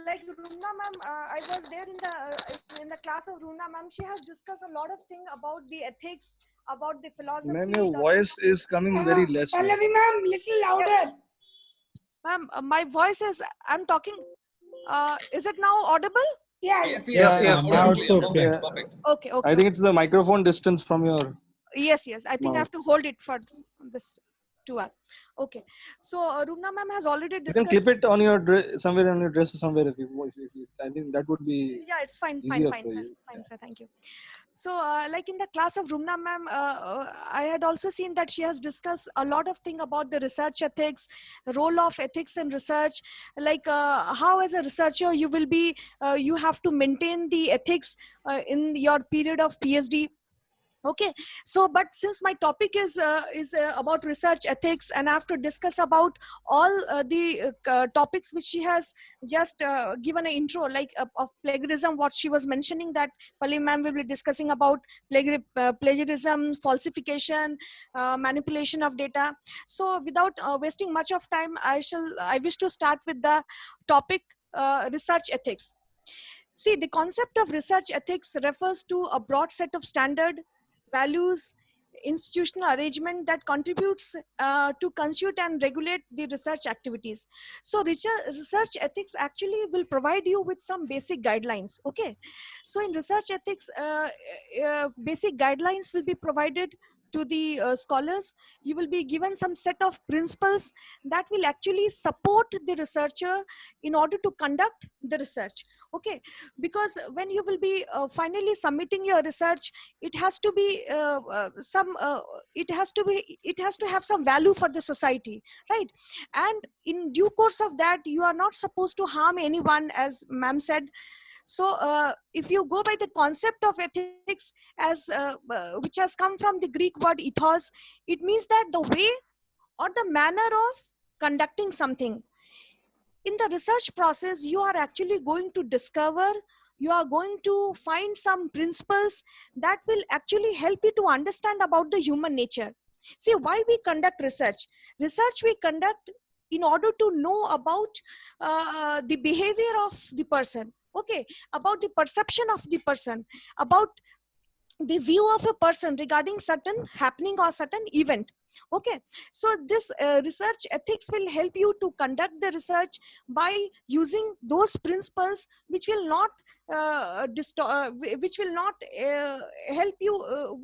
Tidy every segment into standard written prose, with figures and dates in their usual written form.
like Runa ma'am, I was there in the class of Runa ma'am. She has discussed a lot of things about the ethics, about the Ma'am, philosophy. your voice is coming very less now. Pallavi ma'am, little louder. Ma'am, my voice is. I'm talking. Is it now audible? Yeah, Yes, Yeah, yes, now perfectly. it's okay. Perfect, yeah. perfect. Okay, I okay, think okay. it's the microphone distance from your Yes, yes. I think I mouth. have to hold it for this 2 hour. Okay. So Runa ma'am has already You can discussed. clip it on your dress, somewhere on your dress or somewhere if I think that would be Yeah, it's fine, fine, easier fine, for sir. you. Fine, sir. Thank you. So, like in the class of Rumna ma'am, I had also seen that she has discussed a lot of things about the research ethics, role of ethics in research, like how as a researcher you will be, you have to maintain the ethics in your period of PhD. Okay, so but since my topic is about research ethics, and I have to discuss about all the topics which she has just given an intro, like of plagiarism, what she was mentioning, that Pali ma'am will be discussing about plagiarism, falsification, manipulation of data. So without wasting much of time, I wish to start with the topic, research ethics. See, the concept of research ethics refers to a broad set of standard values, institutional arrangement that contributes to constitute and regulate the research activities. So research ethics actually will provide you with some basic guidelines. Okay, so in research ethics, basic guidelines will be provided to the scholars. You will be given some set of principles that will actually support the researcher in order to conduct the research. Okay, because when you will be finally submitting your research, it has to be it has to have some value for the society, right? And in due course of that, you are not supposed to harm anyone, as ma'am said. So if you go by the concept of ethics, as which has come from the Greek word ethos, it means that the way or the manner of conducting something. In the research process, you are actually going to discover, you are going to find some principles that will actually help you to understand about the human nature. See, why we conduct research? Research we conduct in order to know about the behavior of the person. Okay, about the perception of the person, about the view of a person regarding certain happening or certain event. Okay, so this research ethics will help you to conduct the research by using those principles which will not which will not help you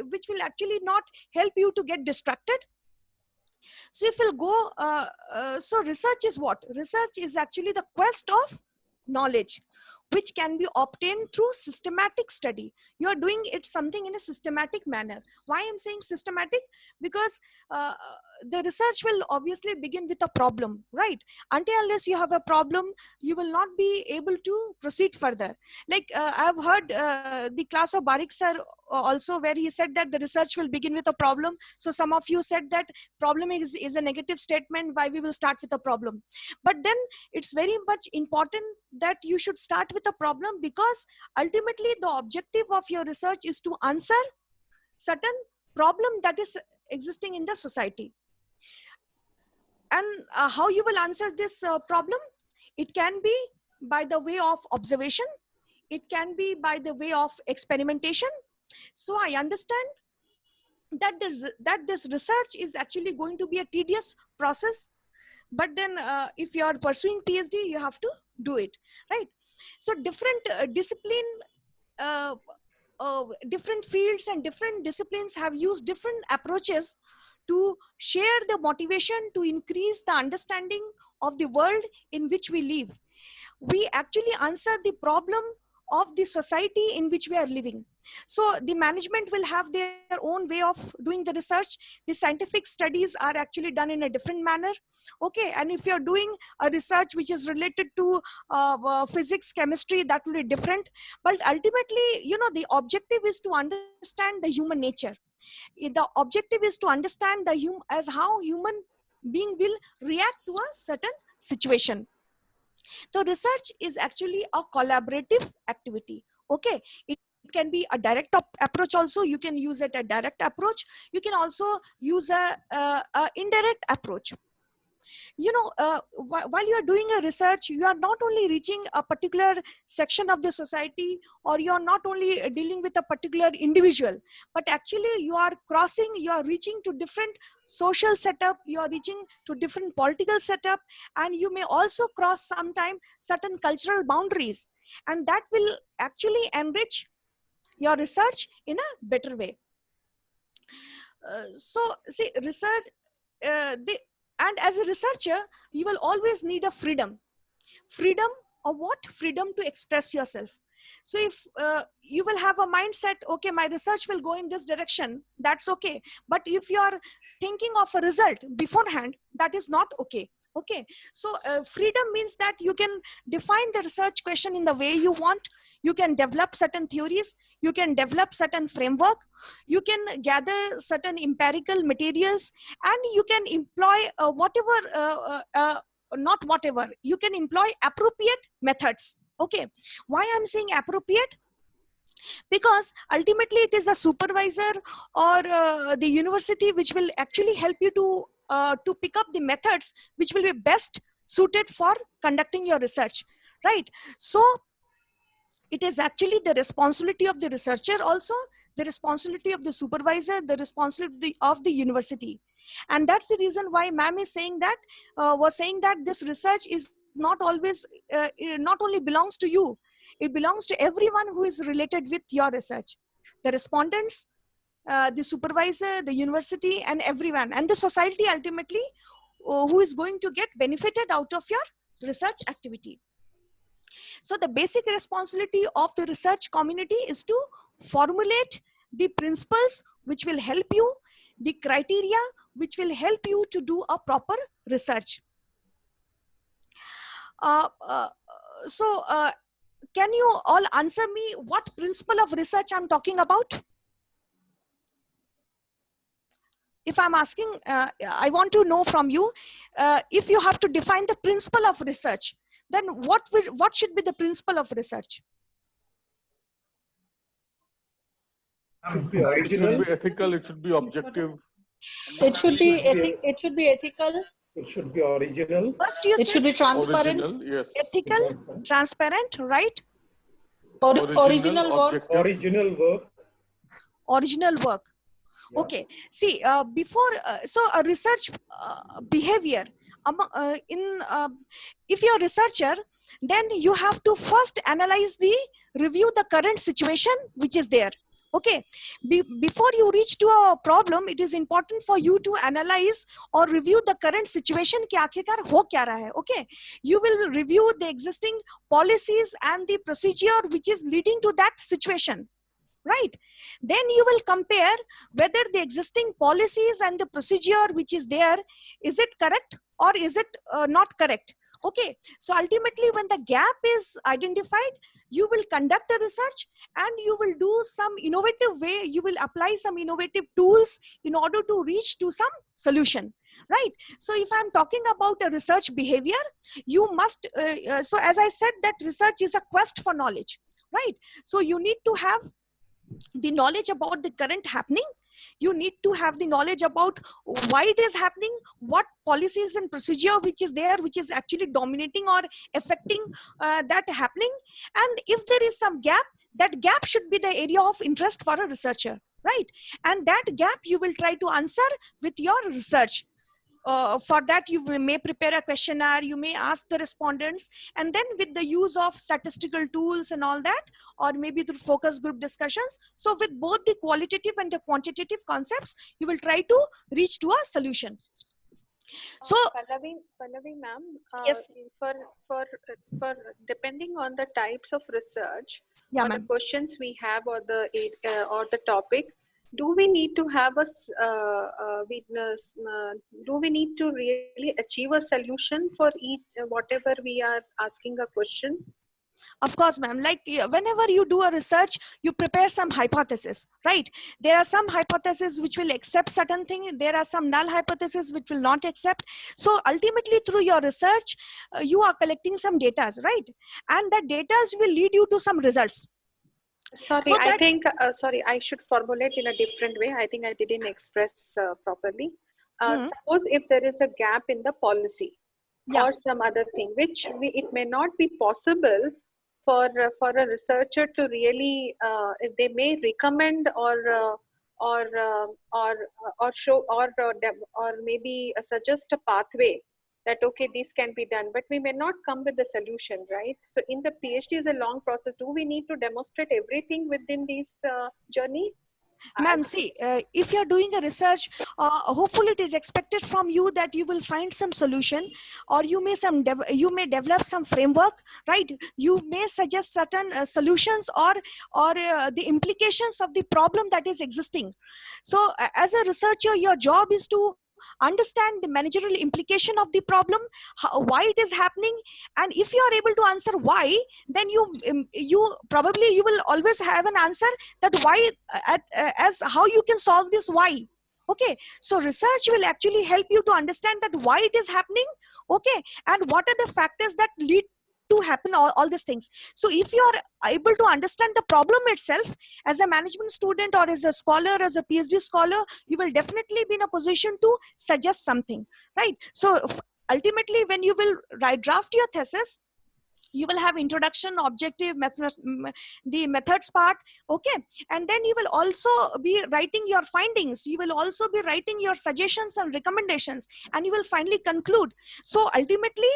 which will actually not help you to get distracted. So if we'll go so research is what? Research is actually the quest of knowledge, which can be obtained through systematic study. You are doing it something in a systematic manner. Why I'm saying systematic? Because the research will obviously begin with a problem, right? Until unless you have a problem, you will not be able to proceed further. Like I've heard the class of Barik sir also, where he said that the research will begin with a problem. So some of you said that problem is a negative statement, why we will start with a problem. But then it's very much important that you should start with a problem, because ultimately the objective of your research is to answer certain problem that is existing in the society. And how you will answer this problem? It can be by the way of observation, it can be by the way of experimentation. So I understand that this research is actually going to be a tedious process, but then if you are pursuing PhD, you have to do it, right? So different uh, different fields and different disciplines have used different approaches to share the motivation to increase the understanding of the world in which we live. We actually answer the problem of the society in which we are living. So the management will have their own way of doing the research. The scientific studies are actually done in a different manner. Okay, and if you're doing a research which is related to physics, chemistry, that will be different. But ultimately, you know, the objective is to understand the human nature. The objective is to understand as how human being will react to a certain situation. So research is actually a collaborative activity. Okay, it can be a direct approach also. You can use it a direct approach. You can also use a indirect approach. while you are doing a research, you are not only reaching a particular section of the society, or you are not only dealing with a particular individual, but actually you are reaching to different social setup, you are reaching to different political setup, and you may also cross sometime certain cultural boundaries, and that will actually enrich your research in a better way. So see, research, and as a researcher, you will always need a freedom of what? Freedom to express yourself. So if you will have a mindset, okay, my research will go in this direction, that's okay. But if you are thinking of a result beforehand, that is not okay. Okay, so freedom means that you can define the research question in the way you want. You can develop certain theories, you can develop certain framework, you can gather certain empirical materials, and you can employ not whatever, you can employ appropriate methods. Okay, why I'm saying appropriate? Because ultimately it is the supervisor or the university which will actually help you to pick up the methods which will be best suited for conducting your research, right? So it is actually the responsibility of the researcher, also the responsibility of the supervisor, the responsibility of the university. And that's the reason why ma'am is saying that was saying that this research is not always not only belongs to you, it belongs to everyone who is related with your research, the respondents, the supervisor, the university, and everyone, and the society ultimately, who is going to get benefited out of your research activity. So the basic responsibility of the research community is to formulate the principles which will help you, the criteria which will help you to do a proper research. So can you all answer me what principle of research I'm talking about? If I'm asking, I want to know from you, if you have to define the principle of research, then what should be the principle of research? It should be ethical, it should be objective. It should be it should be ethical. It should be original. First you It should be transparent. Original, yes. ethical, transparent, right? Original work. objective. Original work. Original work. Yeah. Okay, see, before so a research behavior if you're a researcher, then you have to first review the current situation which is there. Okay, before you reach to a problem, it is important for you to analyze or review the current situation कि आखिरकार हो क्या रहा है. Okay, you will review the existing policies and the procedure which is leading to that situation, right? Then you will compare whether the existing policies and the procedure which is there, is it correct or is it not correct? Okay, so ultimately when the gap is identified, you will conduct a research and you will do some innovative way, you will apply some innovative tools in order to reach to some solution, right? So if I'm talking about a research behavior, you must so as I said that research is a quest for knowledge, right? So you need to have the knowledge about the current happening, you need to have the knowledge about why it is happening, what policies and procedure which is there, which is actually dominating or affecting that happening. And if there is some gap, that gap should be the area of interest for a researcher, right? And that gap you will try to answer with your research. For that you may prepare a questionnaire, you may ask the respondents, and then with the use of statistical tools and all that, or maybe through focus group discussions, so with both the qualitative and the quantitative concepts, you will try to reach to a solution. So Pallavi ma'am, yes, for depending on the types of research, yeah, or the ma'am. questions we have, or the topic, do we need to have do we need to really achieve a solution for each whatever we are asking a question? Of course, ma'am. Like whenever you do a research, you prepare some hypothesis, right? There are some hypotheses which will accept certain thing. There are some null hypotheses which will not accept. So ultimately through your research, you are collecting some data, right? And that data will lead you to some results. Sorry, So I that- think, sorry, I should formulate in a different way. I think I didn't express properly. Mhm. Suppose if there is a gap in the policy Yeah. or some other thing, which it may not be possible for a researcher to really, they may recommend or uh, or or show or maybe suggest a pathway that okay, this can be done, but we may not come with the solution, right? So in the PhD is a long process. Do we need to demonstrate everything within this journey? Ma'am, see, if you're doing a research, hopefully it is expected from you that you will find some solution, or you may you may develop some framework, right? You may suggest certain solutions or the implications of the problem that is existing. So, as a researcher, your job is to understand the managerial implication of the problem, why it is happening, and if you are able to answer why, then you probably you will always have an answer that why as how you can solve this why. Okay, so research will actually help you to understand that why it is happening. Okay, and what are the factors that lead to happen all these things. So if you are able to understand the problem itself, as a management student or as a scholar, as a PhD scholar, you will definitely be in a position to suggest something, right? So ultimately when you will draft your thesis, you will have introduction, objective, the methods part. Okay, and then you will also be writing your findings, you will also be writing your suggestions and recommendations, and you will finally conclude. So ultimately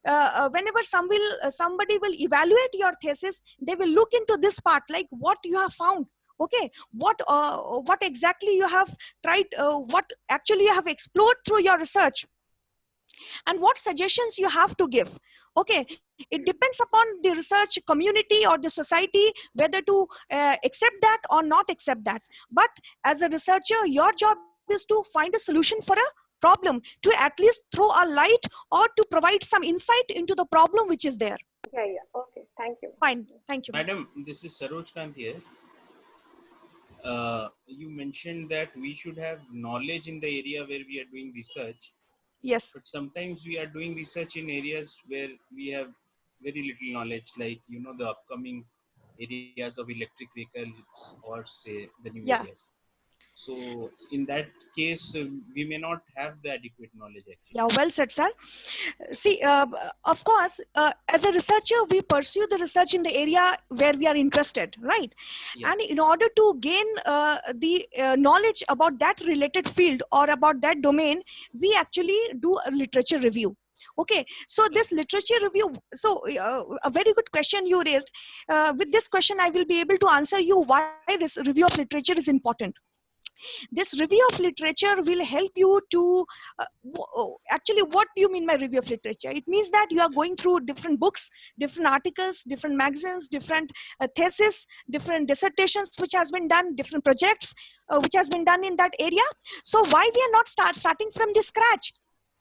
whenever somebody will evaluate your thesis, they will look into this part, like what you have found. Okay, what exactly you have tried, what actually you have explored through your research, and what suggestions you have to give. Okay, it depends upon the research community or the society whether to accept that or not accept that. But as a researcher, your job is to find a solution for a problem, to at least throw a light or to provide some insight into the problem which is there. Yeah, yeah. Okay, thank you. Fine, thank you. Madam, this is Saroj Kant here. You mentioned that we should have knowledge in the area where we are doing research, Yes. but sometimes we are doing research in areas where we have very little knowledge, like the upcoming areas of electric vehicles or say the new Yeah. areas. So in that case, we may not have the adequate knowledge actually. Yeah, well said, sir. See, of course, as a researcher, we pursue the research in the area where we are interested, right? Yeah. And in order to gain the knowledge about that related field or about that domain, we actually do a literature review. Okay, so this literature review, so a very good question you raised. With this question, I will be able to answer you why this review of literature is important. This review of literature will help you to actually, what do you mean by review of literature? It means that you are going through different books, different articles, different magazines, different theses, different dissertations which has been done, different projects which has been done in that area. So why we are not starting from the scratch?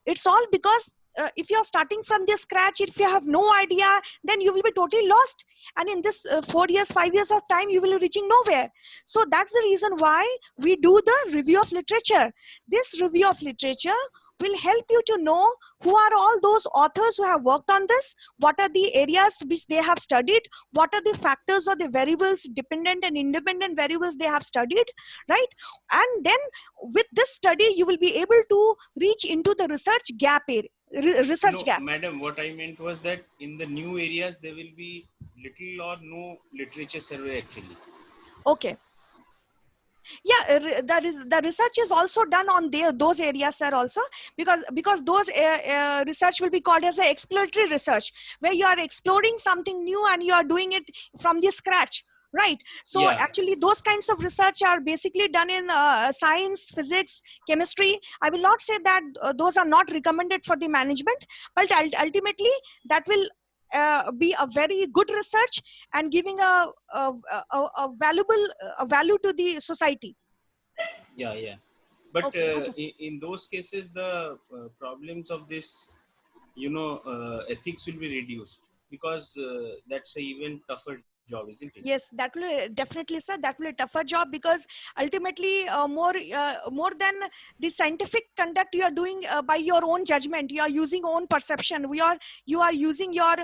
It's all because if you are starting from the scratch, if you have no idea, then you will be totally lost, and in this 4 years, 5 years of time, you will be reaching nowhere. So that's the reason why we do the review of literature. This review of literature will help you to know who are all those authors who have worked on this, what are the areas which they have studied, what are the factors or the variables, dependent and independent variables they have studied, right? And then with this study, you will be able to reach into the research gap area. Research gap. Madam, what I meant was that in the new areas there will be little or no literature survey actually. Okay. Yeah, the research is also done on those areas, sir, also, because those research will be called as a exploratory research, where you are exploring something new and you are doing it from the scratch, right? So Yeah. actually those kinds of research are basically done in science, physics, chemistry. I will not say that those are not recommended for the management, but ultimately that will be a very good research and giving a valuable value to the society. Yeah. But Okay. in those cases, the problems of this, ethics will be reduced. because that's a even tougher job, isn't it? Yes, that will definitely, sir. That will be a tougher job, because ultimately, more than the scientific conduct, you are doing by your own judgment. You are using own perception. You are using your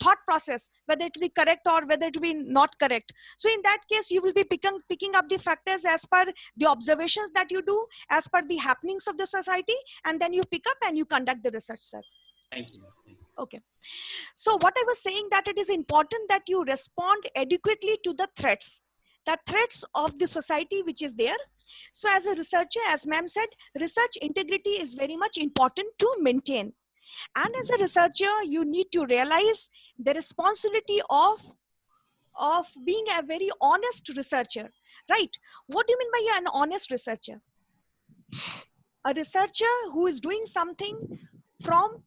thought process, whether it will be correct or whether it will be not correct. So in that case, you will be picking up the factors as per the observations that you do, as per the happenings of the society, and then you pick up and you conduct the research, sir. Thank you. Thank you. Okay. So what I was saying, that it is important that you respond adequately to the threats of the society which is there. So as a researcher, as ma'am said, research integrity is very much important to maintain. And as a researcher, you need to realize the responsibility of being a very honest researcher, right? What do you mean by an honest researcher? A researcher who is doing something from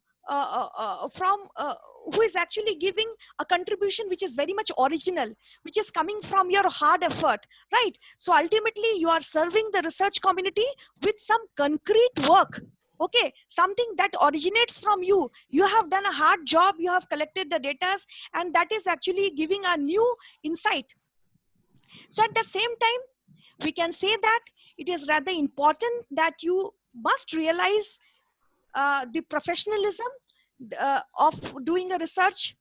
who is actually giving a contribution which is very much original, which is coming from your hard effort, right? So ultimately, you are serving the research community with some concrete work, okay? Something that originates from you. You have done a hard job, you have collected the data, and that is actually giving a new insight. So at the same time, we can say that it is rather important that you must realize the professionalism of doing a research.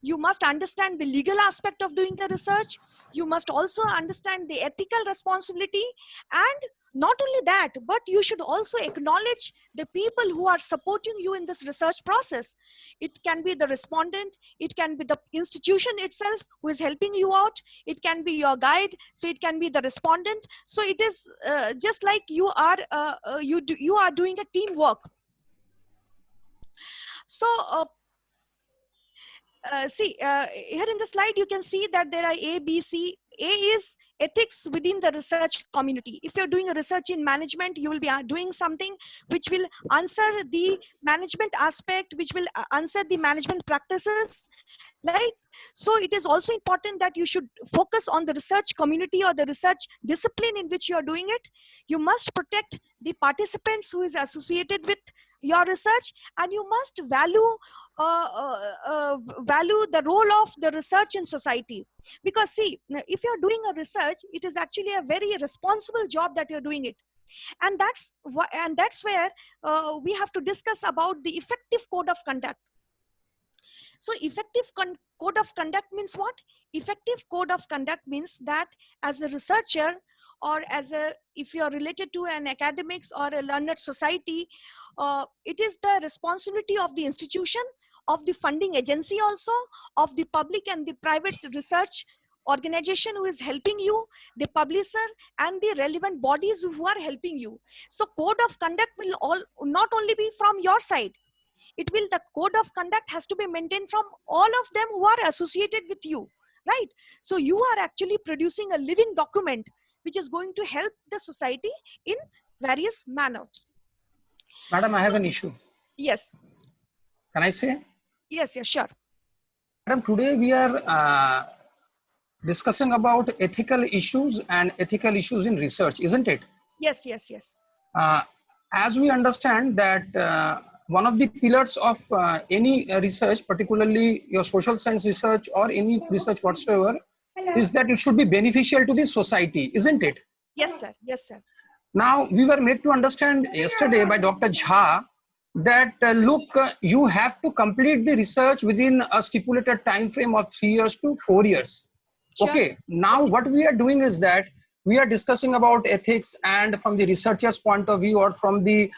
You must understand the legal aspect of doing the research. You must also understand the ethical responsibility. And not only that, but you should also acknowledge the people who are supporting you in this research process. It can be the respondent, it can be the institution itself who is helping you out, it can be your guide, so it can be the respondent. So it is just like you are doing a teamwork. So see, here in the slide, you can see that there are A, B, C. A is ethics within the research community. If you're doing a research in management, you will be doing something which will answer the management aspect, which will answer the management practices, right? So it is also important that you should focus on the research community or the research discipline in which you are doing it. You must protect the participants who is associated with your research, and you must value the role of the research in society. Because see, if you're doing a research, it is actually a very responsible job that you're doing it. And that's where we have to discuss about the effective code of conduct. So effective code of conduct means what? Effective code of conduct means that as a researcher, or if you're related to an academics or a learned society, it is the responsibility of the institution, of the funding agency also, of the public and the private research organization who is helping you, the publisher, and the relevant bodies who are helping you. So code of conduct will not only be from your side. The code of conduct has to be maintained from all of them who are associated with you, right? So you are actually producing a living document which is going to help the society in various manner. Madam, I have an issue. Yes. Can I say? Yes, yes, sure. Madam, today we are discussing about ethical issues and ethical issues in research, isn't it? Yes, yes, yes. As we understand that one of the pillars of any research, particularly your social science research or any research whatsoever, is that it should be beneficial to the society, isn't it? Yes, sir. Yes, sir. Now, we were made to understand yesterday by Dr. Jha that look, you have to complete the research within a stipulated time frame of 3 years to 4 years. Sure. Okay, now what we are doing is that we are discussing about ethics, and from the researcher's point of view, or from the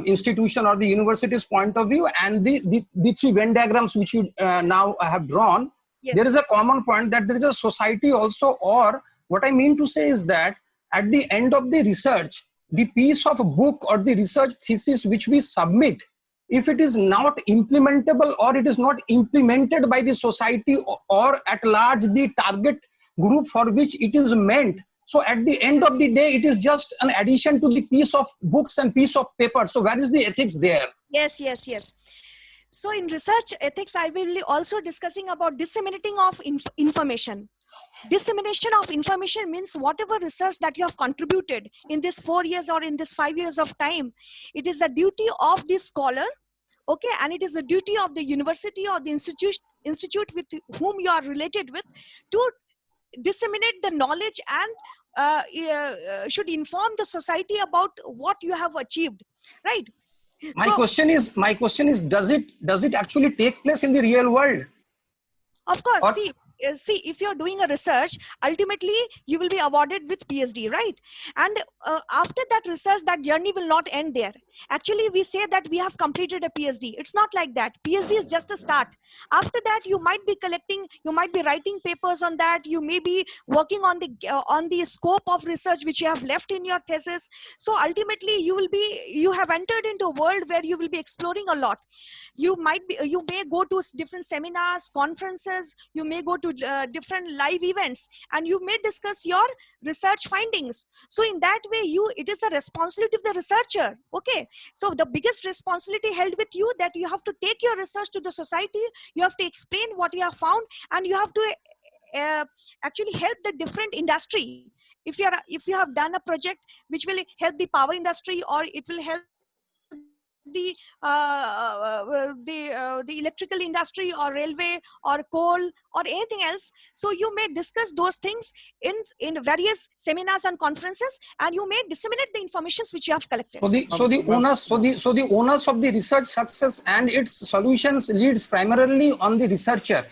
institution or the university's point of view, and the three Venn diagrams which you now have drawn. Yes. There is a common point that there is a society also, or what I mean to say is that at the end of the research, the piece of a book or the research thesis which we submit, if it is not implementable or it is not implemented by the society or at large the target group for which it is meant, so at the end of the day, it is just an addition to the piece of books and piece of paper. So where is the ethics there? Yes, yes, yes. So in research ethics, I will be also discussing about disseminating of information. Dissemination of information means whatever research that you have contributed in this 4 years or in this 5 years of time, it is the duty of the scholar Okay, and it is the duty of the university or the institute with whom you are related with to disseminate the knowledge and should inform the society about what you have achieved, right? My question is, does it actually take place in the real world? Of course, Or- see, if you're doing a research, ultimately you will be awarded with PhD, right? And after that research, that journey will not end there. Actually, we say that we have completed a PhD. It's not like that. PhD is just a start. After that, you might be collecting, you might be writing papers on that. You may be working on the scope of research which you have left in your thesis. So ultimately, you have entered into a world where you will be exploring a lot. You may go to different seminars, conferences, you may go to different live events, and you may discuss your research findings. So in that way, it is the responsibility of the researcher. Okay, so the biggest responsibility held with you, that you have to take your research to the society, you have to explain what you have found, and you have to actually help the different industry. If you have done a project which will help the power industry, or it will help the electrical industry, or railway, or coal, or anything else, so you may discuss those things in various seminars and conferences, and you may disseminate the informations which you have collected. So the onus of the research success and its solutions leads primarily on the researcher.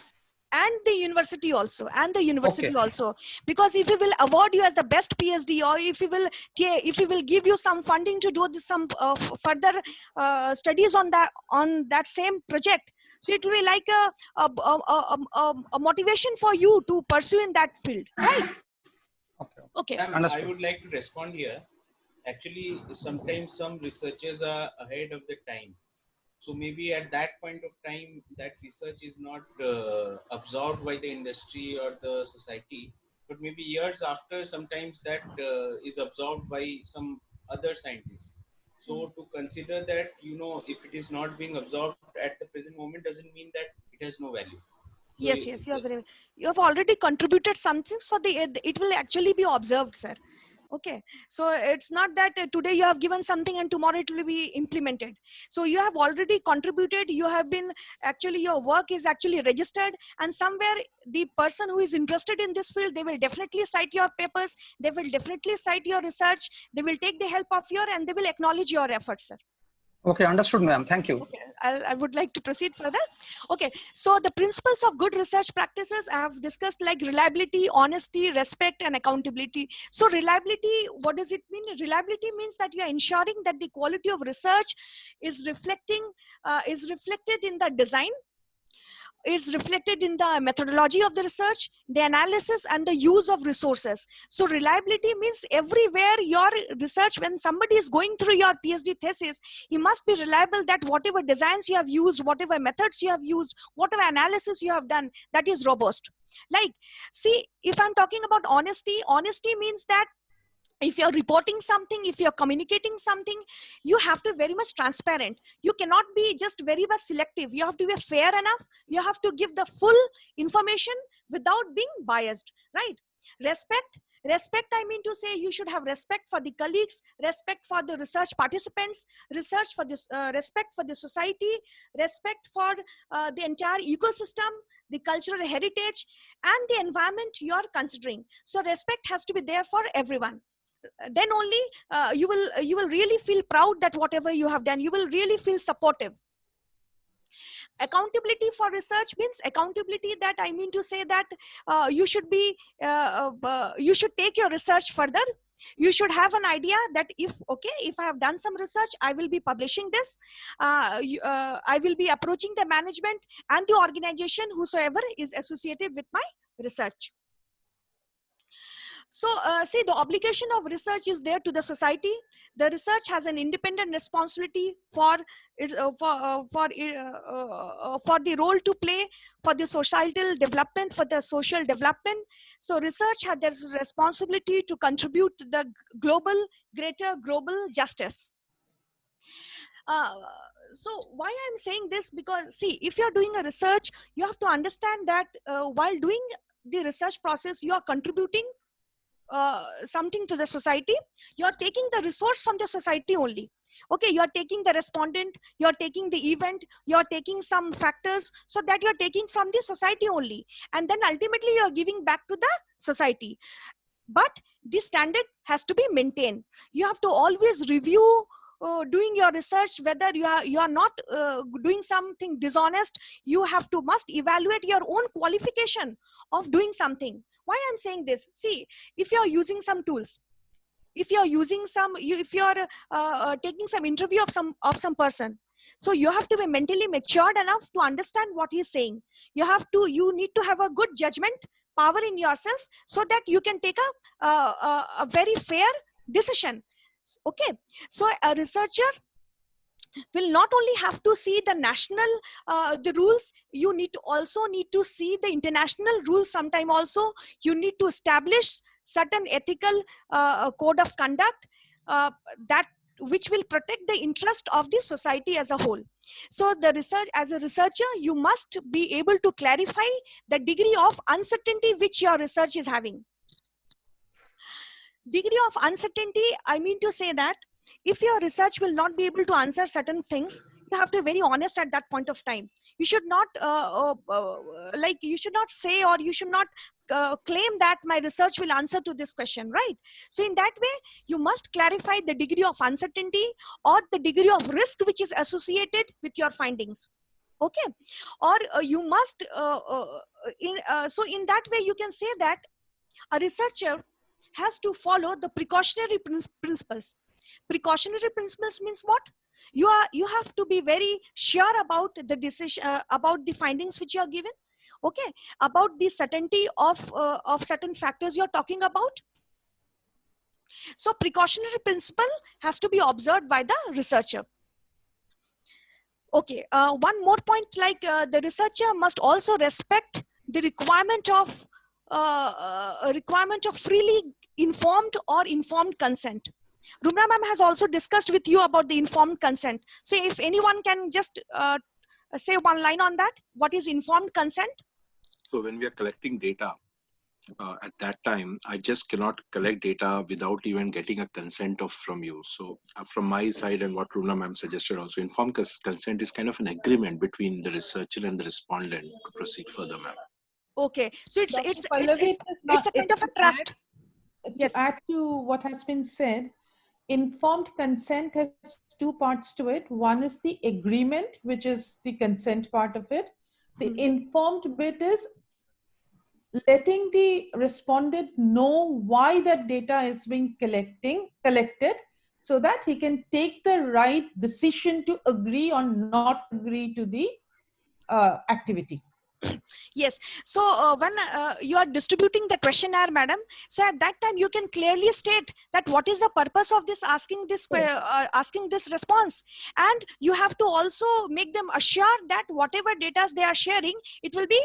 And the university also, Okay. also, because if we will award you as the best PhD, or if we will give you some funding to do some further studies on that same project, so it will be like a motivation for you to pursue in that field, right? Okay. I Understood. would like to respond here. Actually, sometimes some researchers are ahead of the time. So maybe at that point of time, that research is not absorbed by the industry or the society, but maybe years after, sometimes that is absorbed by some other scientists. So to consider that, if it is not being absorbed at the present moment, doesn't mean that it has no value. So Yes, you have already contributed something, so it will actually be observed, sir. Okay, so it's not that today you have given something and tomorrow it will be implemented. So you have already contributed, your work is actually registered, and somewhere the person who is interested in this field, they will definitely cite your papers, they will definitely cite your research, they will take the help of and they will acknowledge your efforts, sir. Okay, understood, ma'am. Thank you. Okay, I would like to proceed further. Okay, so the principles of good research practices I have discussed, like reliability, honesty, respect, and accountability. So reliability, what does it mean? Reliability means that you are ensuring that the quality of research is reflected in the design, is reflected in the methodology of the research, the analysis, and the use of resources. So reliability means everywhere your research, when somebody is going through your PhD thesis, he must be reliable that whatever designs you have used, whatever methods you have used, whatever analysis you have done, that is robust. Like, see, if I'm talking about honesty means that if you're reporting something, if you're communicating something, you have to be very much transparent. You cannot be just very much selective. You have to be fair enough. You have to give the full information without being biased, right? Respect, I mean to say, you should have respect for the colleagues, respect for the research participants, respect for the society, respect for the entire ecosystem, the cultural heritage, and the environment you are considering. So respect has to be there for everyone. Then only you will really feel proud that whatever you have done, you will really feel supportive. Accountability for research means accountability, that I mean to say that you should take your research further. You should have an idea that if I have done some research, I will be publishing this. I will be approaching the management and the organization whosoever is associated with my research. So see, the obligation of research is there to the society. The research has an independent responsibility for the role to play for the societal development, for the social development. So research has this responsibility to contribute to the greater global justice. So why I'm saying this, because see, if you're doing a research, you have to understand that while doing the research process, you are contributing something to the society. You're taking the resource from the society only. Okay, you're taking the respondent, you're taking the event, you're taking some factors, so that you're taking from the society only. And then ultimately you're giving back to the society. But the standard has to be maintained. You have to always review doing your research, whether you are not doing something dishonest. You have to must evaluate your own qualification of doing something. Why I'm saying this? See, if you're using some tools, if you're using if you're taking some interview of some person, so you have to be mentally matured enough to understand what he's saying. You need to have a good judgment power in yourself, so that you can take a very fair decision. Okay, so a researcher will not only have to see the national the rules, you also need to see the international rules. Sometime also you need to establish certain ethical code of conduct that which will protect the interest of the society as a whole. So the research, as a researcher, you must be able to clarify the degree of uncertainty which your research is having. Degree of uncertainty, I mean to say that if your research will not be able to answer certain things, you have to be very honest at that point of time. You should not you should not say, or you should not claim that my research will answer to this question, right? So in that way, you must clarify the degree of uncertainty or the degree of risk which is associated with your findings. Okay, or you must so in that way you can say that a researcher has to follow the precautionary principles. Precautionary principles means what? You have to be very sure about the decision, about the findings which you are given. Okay, about the certainty of certain factors you're talking about. So precautionary principle has to be observed by the researcher. Okay, one more point, like the researcher must also respect the requirement of freely informed or informed consent. Rumna ma'am has also discussed with you about the informed consent. So if anyone can just say one line on that, what is informed consent? So when we are collecting data, at that time, I just cannot collect data without even getting a consent from you. So from my side, and what Rumna ma'am suggested also, informed consent is kind of an agreement between the researcher and the respondent to proceed further, ma'am. Okay, so it's a kind of a trust. Yes. To add to what has been said, informed consent has two parts to it. One is the agreement, which is the consent part of it. The informed bit is letting the respondent know why that data is being collected, so that he can take the right decision to agree or not agree to the activity. Yes, so when you are distributing the questionnaire, madam, so at that time you can clearly state that what is the purpose of this asking this response, and you have to also make them assured that whatever data they are sharing, it will be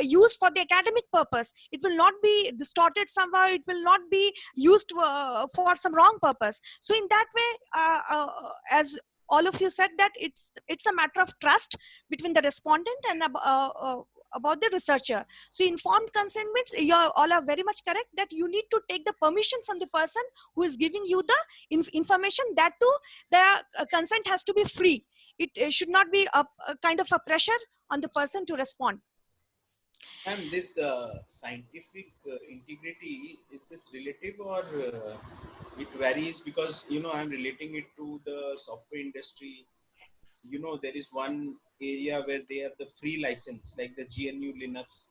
used for the academic purpose. It will not be distorted somehow. It will not be used for some wrong purpose. So in that way, as all of you said, that it's a matter of trust between the respondent and about the researcher. So informed consent means you all are very much correct that you need to take the permission from the person who is giving you the information. That too, the consent has to be free. It should not be a kind of a pressure on the person to respond. And this scientific integrity, is this relative or it varies? Because, I'm relating it to the software industry. There is one area where they have the free license, like the GNU Linux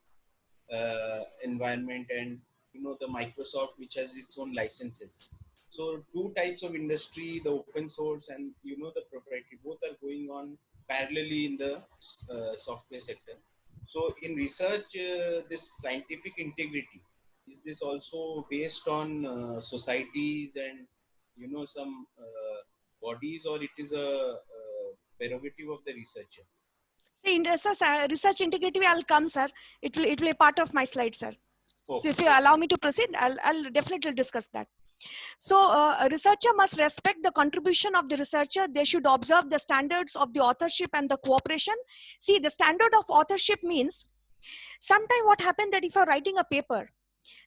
environment, and, the Microsoft, which has its own licenses. So two types of industry, the open source and, the proprietary, both are going on parallelly in the software sector. So in research, this scientific integrity, is this also based on societies and, some bodies, or it is a prerogative of the researcher? See, in research integrity, I'll come, sir. It will be part of my slide, sir. Okay. So if you allow me to proceed, I'll definitely discuss that. So a researcher must respect the contribution of the researcher. They should observe the standards of the authorship and the cooperation. See, the standard of authorship means, sometimes what happens that if you're writing a paper,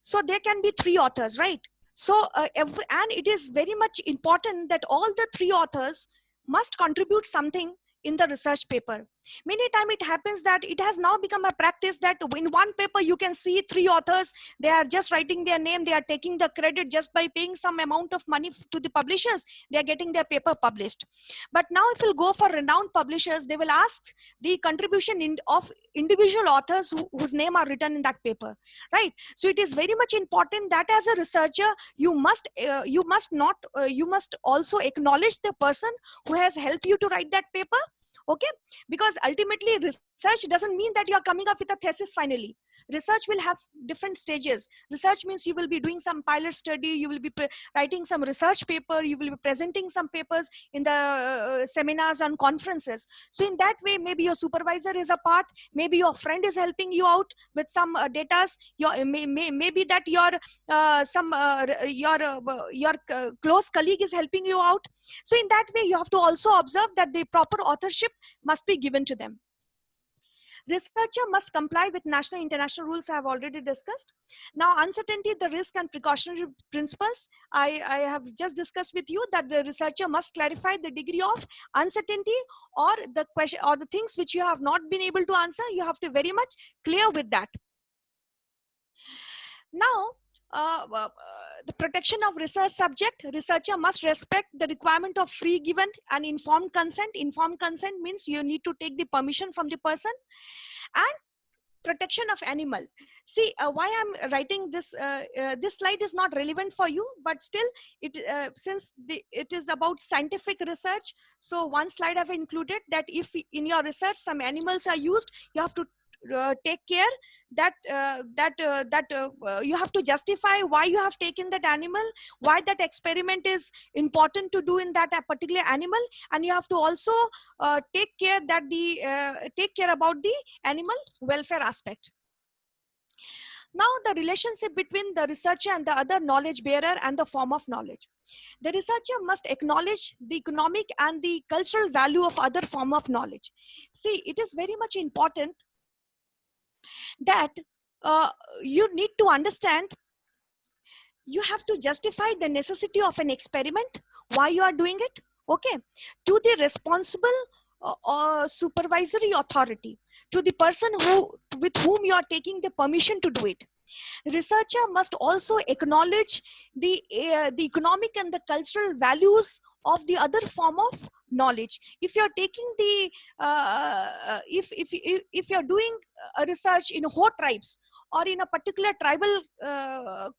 so there can be 3 authors, right? So and it is very much important that all the three authors must contribute something in the research paper. Many times it happens that it has now become a practice that in one paper you can see three authors, they are just writing their name, they are taking the credit just by paying some amount of money to the publishers, they are getting their paper published. But now if you go for renowned publishers, they will ask the contribution of individual authors whose name are written in that paper, right? So it is very much important that as a researcher, you must also acknowledge the person who has helped you to write that paper. Okay, because ultimately research doesn't mean that you are coming up with a thesis finally. Research will have different stages. Research means you will be doing some pilot study, you will be writing some research paper, you will be presenting some papers in the seminars and conferences. So in that way, maybe your supervisor is a part, maybe your friend is helping you out with some data, maybe that your close colleague is helping you out. So in that way, you have to also observe that the proper authorship must be given to them. Researcher must comply with national and international rules I have already discussed. Now, uncertainty, the risk and precautionary principles. I have just discussed with you that the researcher must clarify the degree of uncertainty or the question or the things which you have not been able to answer. You have to very much clear with that. Now, the protection of research subject, researcher must respect the requirement of free given and informed consent. Informed consent means you need to take the permission from the person. And protection of animal. See, why I'm writing this, this slide is not relevant for you, but still, since it is about scientific research, so one slide I've included that if in your research some animals are used, you have to take care that you have to justify why you have taken that animal, why that experiment is important to do in that particular animal, and you have to also take care about the animal welfare aspect. Now, the relationship between the researcher and the other knowledge bearer and the form of knowledge. The researcher must acknowledge the economic and the cultural value of other form of knowledge. See, it is very much important that you need to understand, you have to justify the necessity of an experiment, why you are doing it, okay, to the responsible supervisory authority, to the person with whom you are taking the permission to do it. Researcher must also acknowledge the economic and the cultural values of the other form of knowledge. If you're taking the if you're doing a research in Ho tribes or in a particular tribal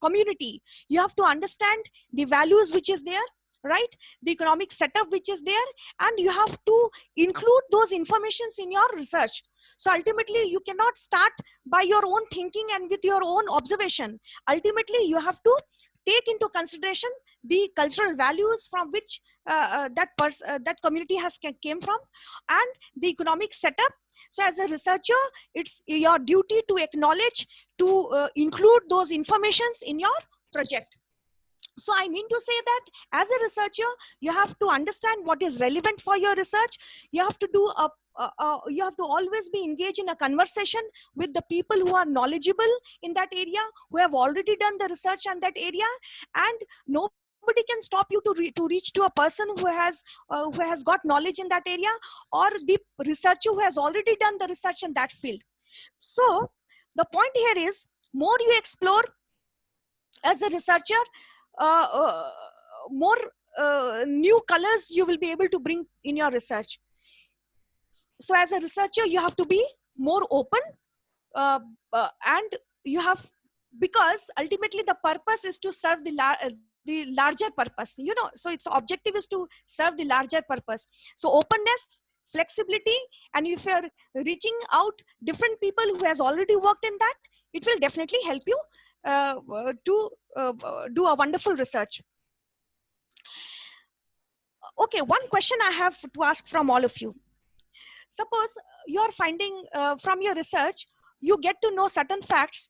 community, you have to understand the values which is there, right, the economic setup which is there, and you have to include those informations in your research. So ultimately you cannot start by your own thinking and with your own observation. Ultimately you have to take into consideration the cultural values from which that community has came from, and the economic setup. So as a researcher, it's your duty to acknowledge, to include those informations in your project. So I mean to say that as a researcher, you have to understand what is relevant for your research. You have to do you have to always be engaged in a conversation with the people who are knowledgeable in that area, who have already done the research on that area, and nobody can stop you to reach to a person who has got knowledge in that area, or the researcher who has already done the research in that field. So the point here is, more you explore as a researcher, more new colors you will be able to bring in your research. So as a researcher, you have to be more open, and you have, because ultimately the purpose is to serve the larger purpose, you know, so its objective is to serve the larger purpose. So openness, flexibility, and if you're reaching out different people who has already worked in that, it will definitely help you to do a wonderful research. Okay, one question I have to ask from all of you. Suppose you're finding from your research, you get to know certain facts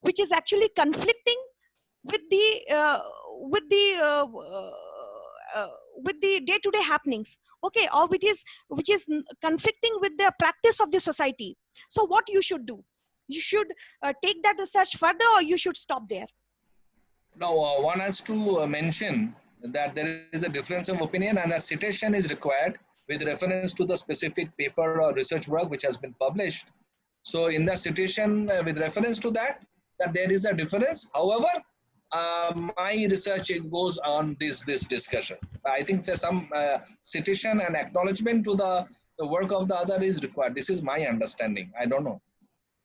which is actually conflicting with the day-to-day happenings, okay, or which is conflicting with the practice of the society. So what you should do? You should take that research further, or you should stop there. Now, one has to mention that there is a difference of opinion and a citation is required with reference to the specific paper or research work which has been published. So in that citation, with reference to that there is a difference. However, my research goes on this discussion. I think there's some citation and acknowledgement to the work of the other is required. This is my understanding. I don't know.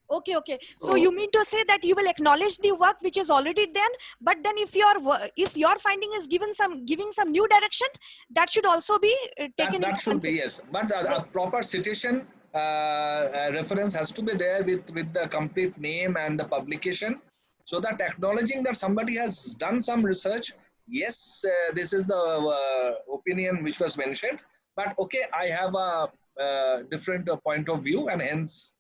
Okay. So you mean to say that you will acknowledge the work which is already done, but then if your finding is giving some new direction, that should also be taken. That should be, yes. But a proper citation reference has to be there with the complete name and the publication, so that acknowledging that somebody has done some research. Yes, this is the opinion which was mentioned, but okay, I have a different point of view, and hence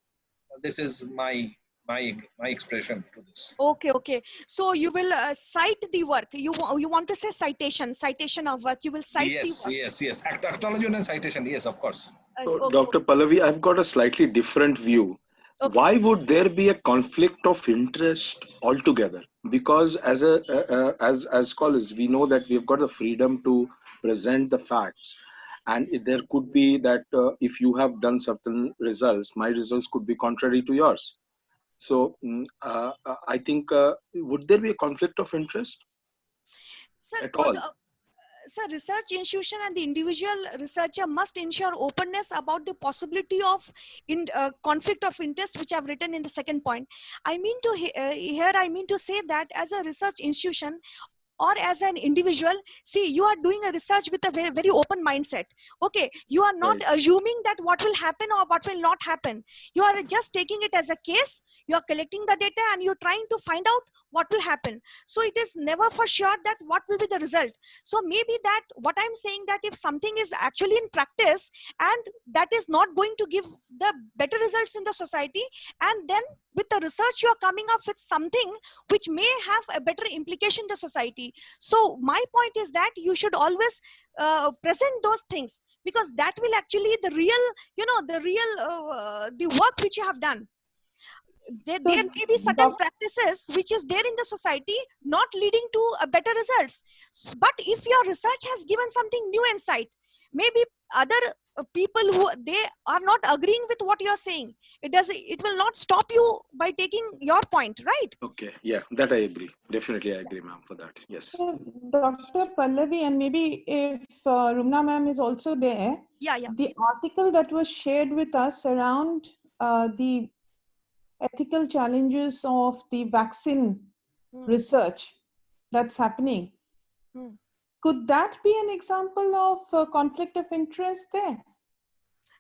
this is my expression to this. Okay. So you will cite the work. You want to say citation of work. You will cite the work. Yes. Acknowledgement and citation. Yes, of course. So, Dr. Pallavi, I've got a slightly different view. Okay. Why would there be a conflict of interest altogether? Because as scholars, we know that we've got the freedom to present the facts. And there could be that if you have done certain results, my results could be contrary to yours. So I think, would there be a conflict of interest at all? Sir, research institution and the individual researcher must ensure openness about the possibility of conflict of interest, which I've written in the second point. I mean to say that as a research institution or as an individual, see, you are doing a research with a very, very open mindset. Okay, you are not assuming that what will happen or what will not happen. You are just taking it as a case. You are collecting the data and you're trying to find out what will happen. So it is never for sure that what will be the result. So maybe that what I'm saying, that if something is actually in practice and that is not going to give the better results in the society, and then with the research you are coming up with something which may have a better implication in the society. So my point is that you should always present those things, because that will actually the work which you have done. There may be certain practices which is there in the society not leading to a better results. But if your research has given something new insight, maybe other people who they are not agreeing with what you're saying, it will not stop you by taking your point, right? Okay, yeah, that I agree. Definitely I agree, ma'am, for that. Yes. So, Dr. Pallavi, and maybe if Rumna ma'am is also there, the article that was shared with us around the ethical challenges of the vaccine research that's happening. Could that be an example of conflict of interest there?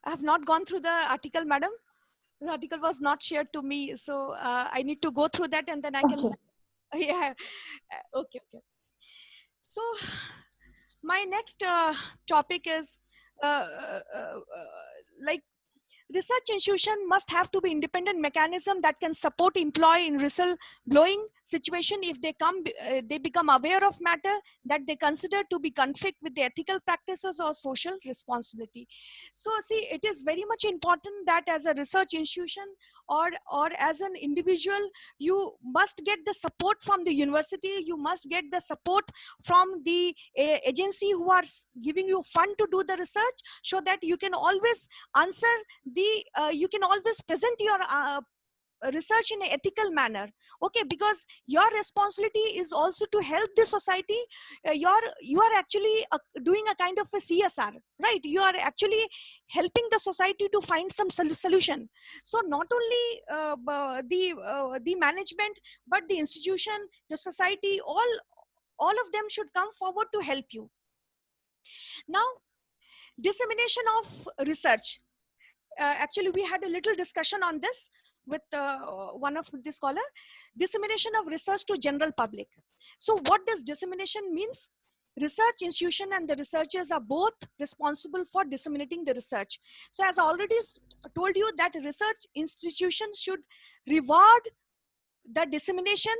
I have not gone through the article, madam. The article was not shared to me, so I need to go through that and then I can. Yeah. Okay. So my next topic is like, research institution must have to be independent mechanism that can support employee in whistle-blowing situation if they become aware of matter that they consider to be conflict with the ethical practices or social responsibility. So see, it is very much important that as a research institution or as an individual, you must get the support from the university, you must get the support from the agency who are giving you fund to do the research, so that you can always answer you can always present your research in an ethical manner. Okay, because your responsibility is also to help the society. You are actually doing a kind of a CSR, right? You are actually helping the society to find some solution. So not only the management, but the institution, the society, all of them should come forward to help you. Now, dissemination of research. Actually, we had a little discussion on this with one of the scholar. Dissemination of research to general public. So what does dissemination means? Research institution and the researchers are both responsible for disseminating the research. So as I already told you, that research institutions should reward the dissemination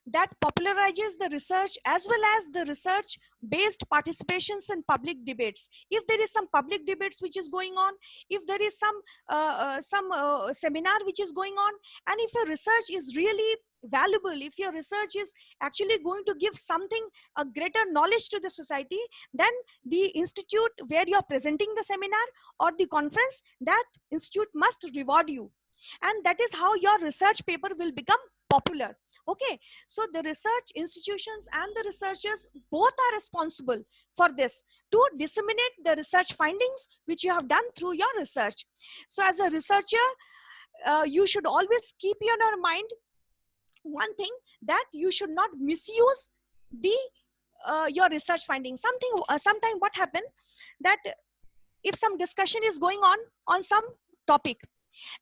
that popularizes the research, as well as the research based participations in public debates. If there is some public debates which is going on, if there is some seminar which is going on, and if a research is really valuable, if your research is actually going to give something, a greater knowledge to the society, then the institute where you are presenting the seminar or the conference, that institute must reward you. And that is how your research paper will become popular. Okay, so the research institutions and the researchers both are responsible for this, to disseminate the research findings which you have done through your research. So as a researcher, you should always keep in your mind one thing, that you should not misuse the your research findings. Sometime what happened, that if some discussion is going on some topic,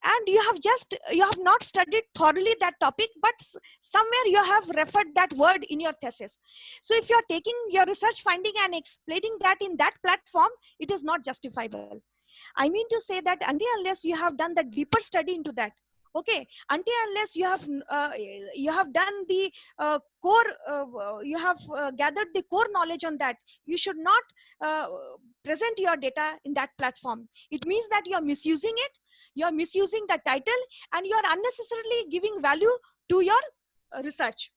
and you have not studied thoroughly that topic, but somewhere you have referred that word in your thesis. So if you are taking your research finding and explaining that in that platform, it is not justifiable. I mean to say that until unless you have done the deeper study into that, okay, until unless you have done the core, you have gathered the core knowledge on that, you should not present your data in that platform. It means that you are misusing it, you are misusing the title, and you are unnecessarily giving value to your research.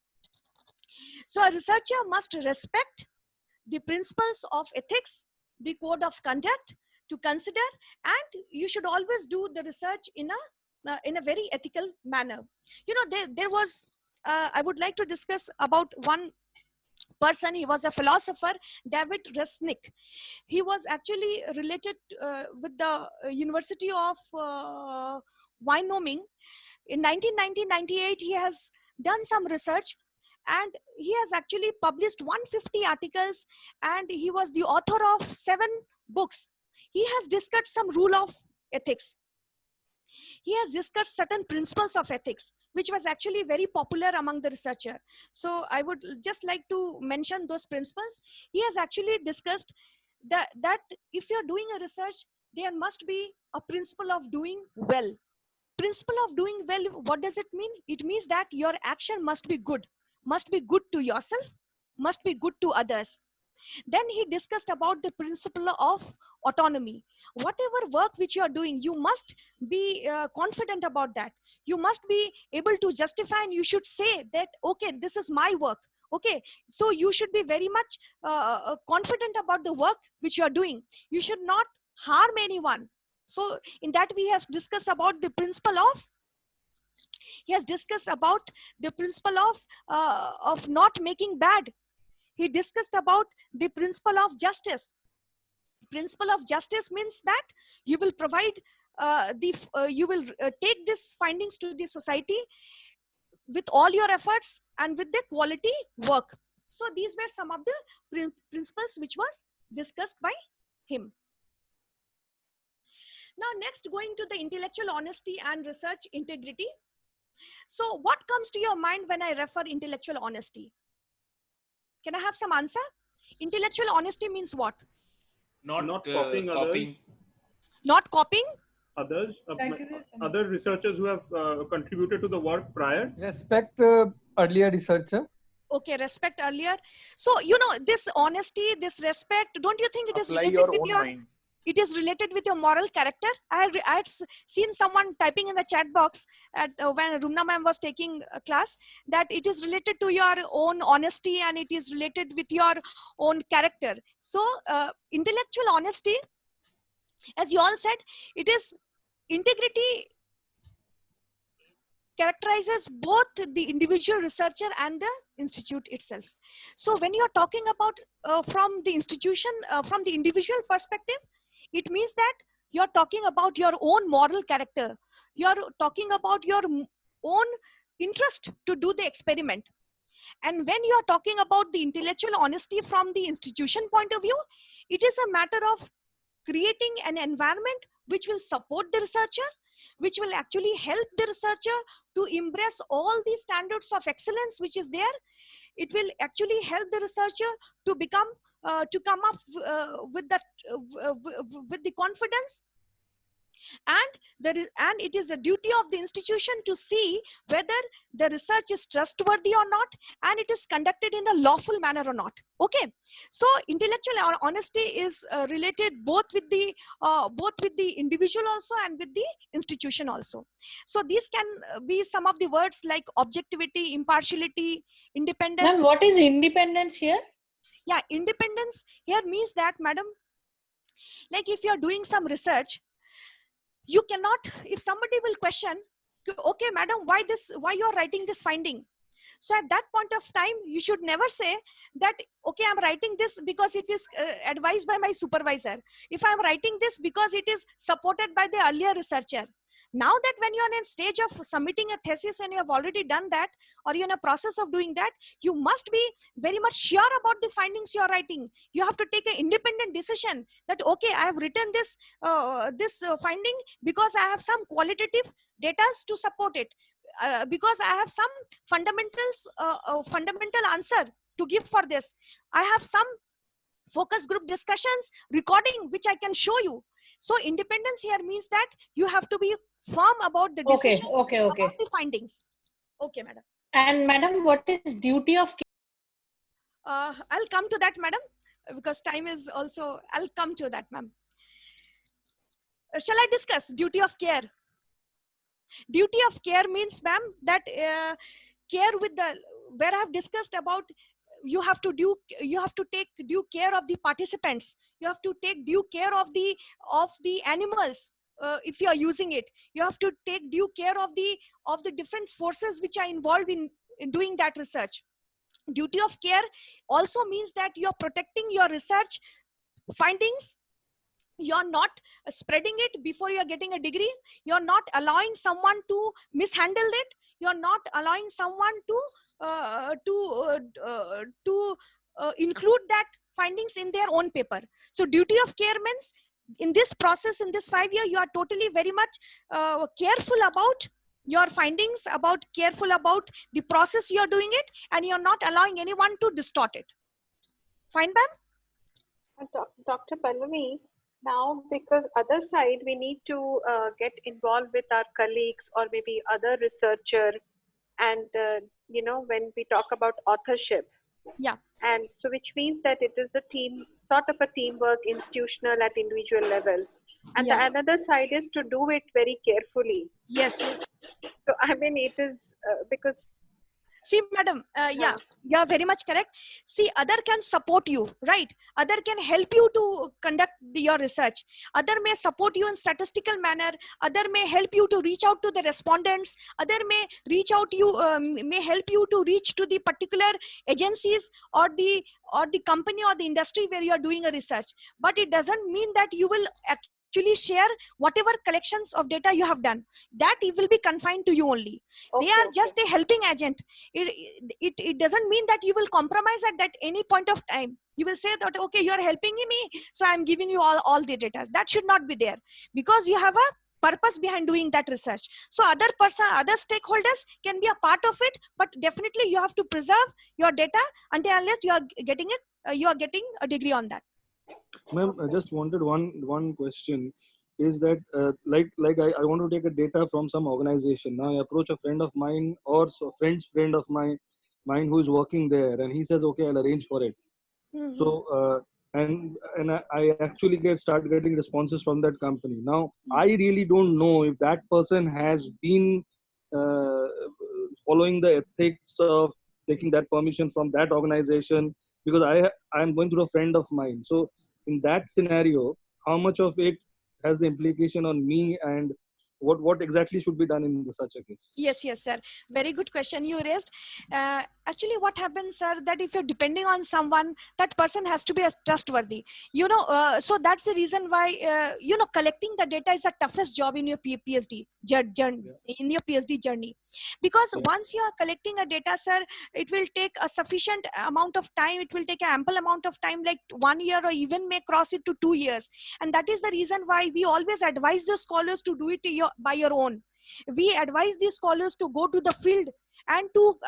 So a researcher must respect the principles of ethics, the code of conduct to consider, and you should always do the research in a very ethical manner. You know, there was, I would like to discuss about one person. He was a philosopher, David Resnick. He was actually related with the University of Wyoming. In 1998, he has done some research, and he has actually published 150 articles, and he was the author of 7 books. He has discussed some rule of ethics. He has discussed certain principles of ethics, which was actually very popular among the researcher. So I would just like to mention those principles. He has actually discussed that if you're doing a research, there must be a principle of doing well. Principle of doing well, what does it mean? It means that your action must be good to yourself, must be good to others. Then he discussed about the principle of autonomy. Whatever work which you are doing, you must be confident about that. You must be able to justify, and you should say that, okay, this is my work. Okay, so you should be very much confident about the work which you are doing. You should not harm anyone. So in that we have discussed about the principle of, he has discussed about the principle of not making bad. He discussed about the principle of justice. Principle of justice means that you will provide you will take these findings to the society with all your efforts and with the quality work. So these were some of the principles which was discussed by him. Now next, going to the intellectual honesty and research integrity. So what comes to your mind when I refer intellectual honesty? Can I have some answer? Intellectual honesty means what? Not copying others. Not copying Others, other researchers who have contributed to the work prior. Respect earlier researcher. Okay, respect earlier. So, you know, this honesty, this respect, don't you think it is Apply related your with own your, mind. it is related with your moral character? I had seen someone typing in the chat box at, when Rumna ma'am was taking a class, that it is related to your own honesty and it is related with your own character. So intellectual honesty, as you all said, it is integrity characterizes both the individual researcher and the institute itself. So when you are talking about from the institution, from the individual perspective, it means that you're talking about your own moral character. You're talking about your own interest to do the experiment. And when you're talking about the intellectual honesty from the institution point of view, it is a matter of creating an environment which will support the researcher, which will actually help the researcher to embrace all the standards of excellence which is there. It will actually help the researcher to become to come up with that with the confidence and it is the duty of the institution to see whether the research is trustworthy or not, and it is conducted in a lawful manner or not. Okay, so intellectual honesty is related both with the individual also and with the institution also. So these can be some of the words like objectivity, impartiality, independence. Ma'am, what is independence here? Yeah, independence here means that, madam, like if you are doing some research, you cannot, if somebody will question, okay madam, why you are writing this finding, so at that point of time you should never say that, okay, I'm writing this because it is advised by my supervisor, if I'm writing this because it is supported by the earlier researcher. Now that when you're in a stage of submitting a thesis and you have already done that, or you're in a process of doing that, you must be very much sure about the findings you're writing. You have to take an independent decision that, okay, I have written this finding because I have some qualitative data to support it, because I have some fundamental answer to give for this. I have some focus group discussions recording which I can show you. So independence here means that you have to be firm about the decision, about the findings. Okay, madam. And madam, what is duty of care? I'll come to that, madam, because time is also, I'll come to that, ma'am. Shall I discuss duty of care? Duty of care means, ma'am, that care with the, where I have discussed about, you have to take due care of the participants. You have to take due care of the animals. If you are using it, you have to take due care of the different forces which are involved in doing that research. Duty of care also means that you are protecting your research findings. You're not spreading it before you're getting a degree. You're not allowing someone to mishandle it. You're not allowing someone to include that findings in their own paper. So duty of care means, in this process, in this 5 year, you are totally very much careful about your findings, careful about the process you are doing it, and you're not allowing anyone to distort it. Fine, ma'am? Dr. Pallavi, now, because other side, we need to get involved with our colleagues or maybe other researcher, and you know, when we talk about authorship. Yeah. And so, which means that it is a team, sort of a teamwork, institutional at individual level. And the another side is to do it very carefully. Yes. So, I mean, it is because. See, madam, yeah, you're very much correct. See, other can support you, right? Other can help you to conduct your research. Other may support you in statistical manner. Other may help you to reach out to the respondents. Other may reach out may help you to reach to the particular agencies or the company or the industry where you are doing a research. But it doesn't mean that you will actually share whatever collections of data you have done. That it will be confined to you only. They are just a helping agent. It doesn't mean that you will compromise at that any point of time. You will say that, okay, you are helping me, so I'm giving you all the data. That should not be there, because you have a purpose behind doing that research. So other stakeholders can be a part of it, but definitely you have to preserve your data until unless you are getting a degree on that. Ma'am, I just wanted one question. Is that like I want to take a data from some organization. Now I approach a friend of mine or a friend's friend of mine who is working there, and he says, okay, I'll arrange for it. Mm-hmm. So and I actually start getting responses from that company. Now I really don't know if that person has been following the ethics of taking that permission from that organization, because I am going through a friend of mine. So in that scenario, how much of it has the implication on me, and what exactly should be done in such a case? Yes, sir. Very good question you raised. Actually, what happens, sir, that if you're depending on someone, that person has to be trustworthy. So that's the reason why, collecting the data is the toughest job in your PhD journey. Because once you are collecting a data, sir, it will take a sufficient amount of time. It will take an ample amount of time, like 1 year, or even may cross it to 2 years. And that is the reason why we always advise the scholars to do it by your own. We advise these scholars to go to the field and to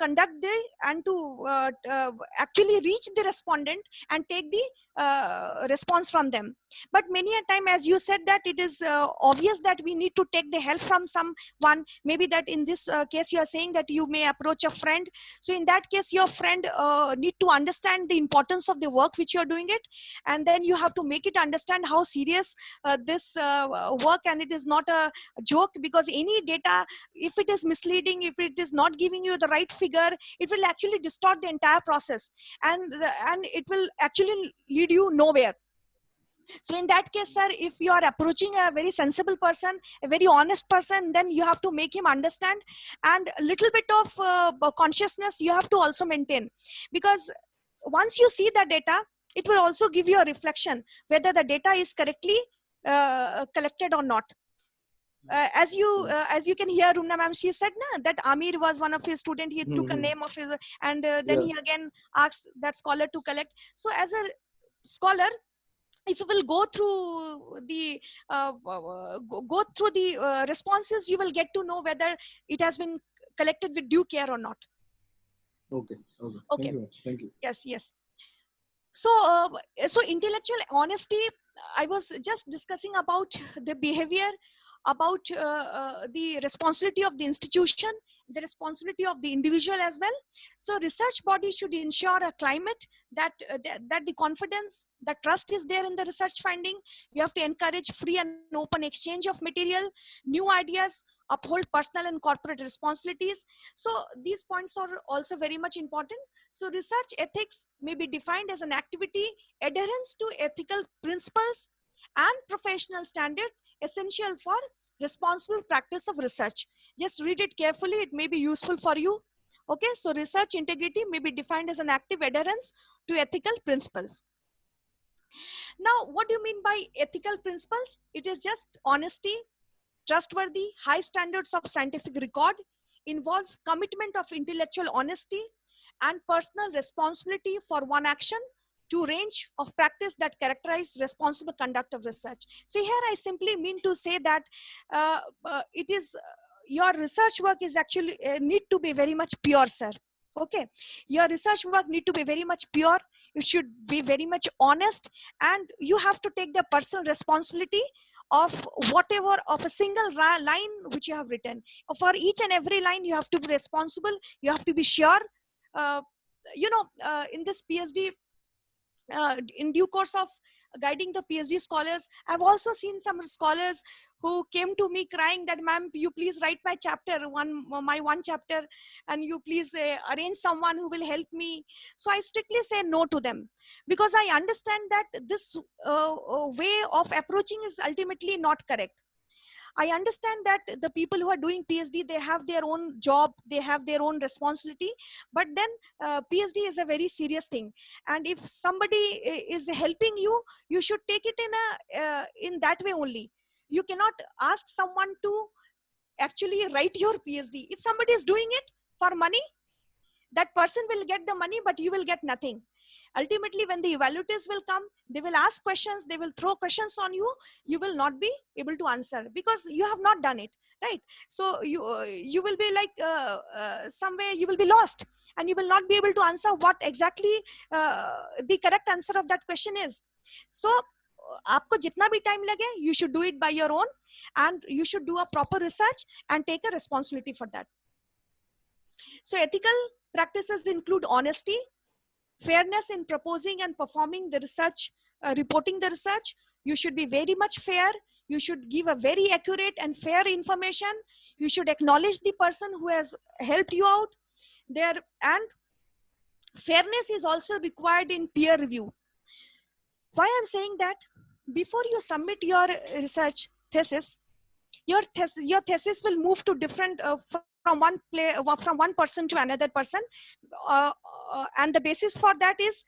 conduct actually reach the respondent and take the response from them. But many a time, as you said, that it is obvious that we need to take the help from someone. Maybe that in this case you are saying that you may approach a friend. So in that case, your friend need to understand the importance of the work which you are doing it, and then you have to make it understand how serious this work, and it is not a joke, because any data, if it is misleading, if it is not giving you the right figure, it will actually distort the entire process, and it will actually lead you nowhere. So in that case, sir, if you are approaching a very sensible person, a very honest person, then you have to make him understand, and a little bit of consciousness you have to also maintain, because once you see the data, it will also give you a reflection whether the data is correctly collected or not. As you can hear Rumna ma'am, she said that Amir was one of his student. He took a name of his, and then he again asked that scholar to collect. So as a scholar, if you will go through the responses, you will get to know whether it has been collected with due care or not. Okay. Okay. Thank you. Yes. So so intellectual honesty, I was just discussing about the behavior, about the responsibility of the institution, the responsibility of the individual as well. So research body should ensure a climate that that the confidence, the trust is there in the research finding. You have to encourage free and open exchange of material, new ideas, uphold personal and corporate responsibilities. So these points are also very much important. So research ethics may be defined as an activity adherence to ethical principles and professional standards essential for responsible practice of research. Just read it carefully, it may be useful for you. Okay, so research integrity may be defined as an active adherence to ethical principles. Now, what do you mean by ethical principles? It is just honesty, trustworthy, high standards of scientific record, involve commitment of intellectual honesty and personal responsibility for one action to range of practice that characterize responsible conduct of research. So here I simply mean to say that it is your research work is actually need to be very much pure, sir. Okay, your research work need to be very much pure. You should be very much honest, and you have to take the personal responsibility of whatever of a single line which you have written. For each and every line you have to be responsible, you have to be sure. In this PhD, in due course of guiding the PhD scholars, I've also seen some scholars who came to me crying that, ma'am, you please write my one chapter, and you please arrange someone who will help me. So I strictly say no to them, because I understand that this way of approaching is ultimately not correct. I understand that the people who are doing PhD, they have their own job, they have their own responsibility, but then PhD is a very serious thing. And if somebody is helping you, you should take it in that way only. You cannot ask someone to actually write your PhD. If somebody is doing it for money, that person will get the money, but you will get nothing. Ultimately, when the evaluators will come, they will ask questions, they will throw questions on you, you will not be able to answer because you have not done it, right? So you will be like somewhere you will be lost, and you will not be able to answer what exactly the correct answer of that question is. So आपको जितना भी time लगे, you should do it by your own, and you should do a proper research and take a responsibility for that. So ethical practices include honesty, fairness in proposing and performing the research, reporting the research. You should be very much fair. You should give a very accurate and fair information. You should acknowledge the person who has helped you out there. And fairness is also required in peer review. Why I'm saying that? Before you submit your research thesis, your thesis will move to different from one person to another person, and the basis for that is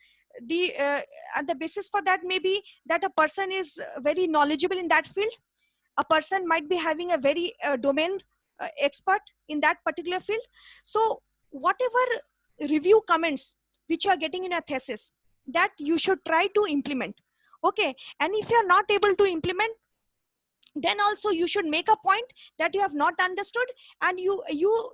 the basis for that may be that a person is very knowledgeable in that field. A person might be having a very domain expert in that particular field. So whatever review comments which you are getting in a thesis, that you should try to implement. Okay, and if you are not able to implement, then also you should make a point that you have not understood, and you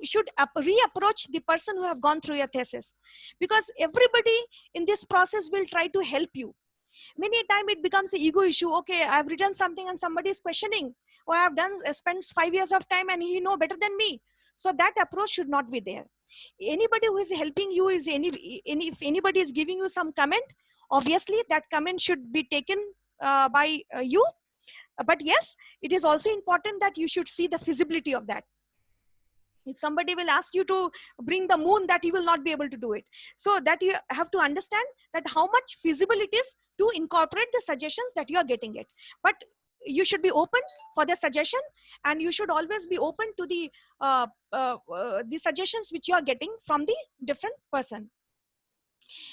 should reapproach the person who have gone through your thesis, because everybody in this process will try to help you. Many time it becomes an ego issue. Okay, I've written something and somebody is questioning, or I've spent 5 years of time and he know better than me. So that approach should not be there. Anybody who is helping you is if anybody is giving you some comment, obviously that comment should be taken by you. But yes, it is also important that you should see the feasibility of that. If somebody will ask you to bring the moon, that you will not be able to do it. So that you have to understand that how much feasible it is to incorporate the suggestions that you are getting it. But you should be open for the suggestion, and you should always be open to the suggestions which you are getting from the different person.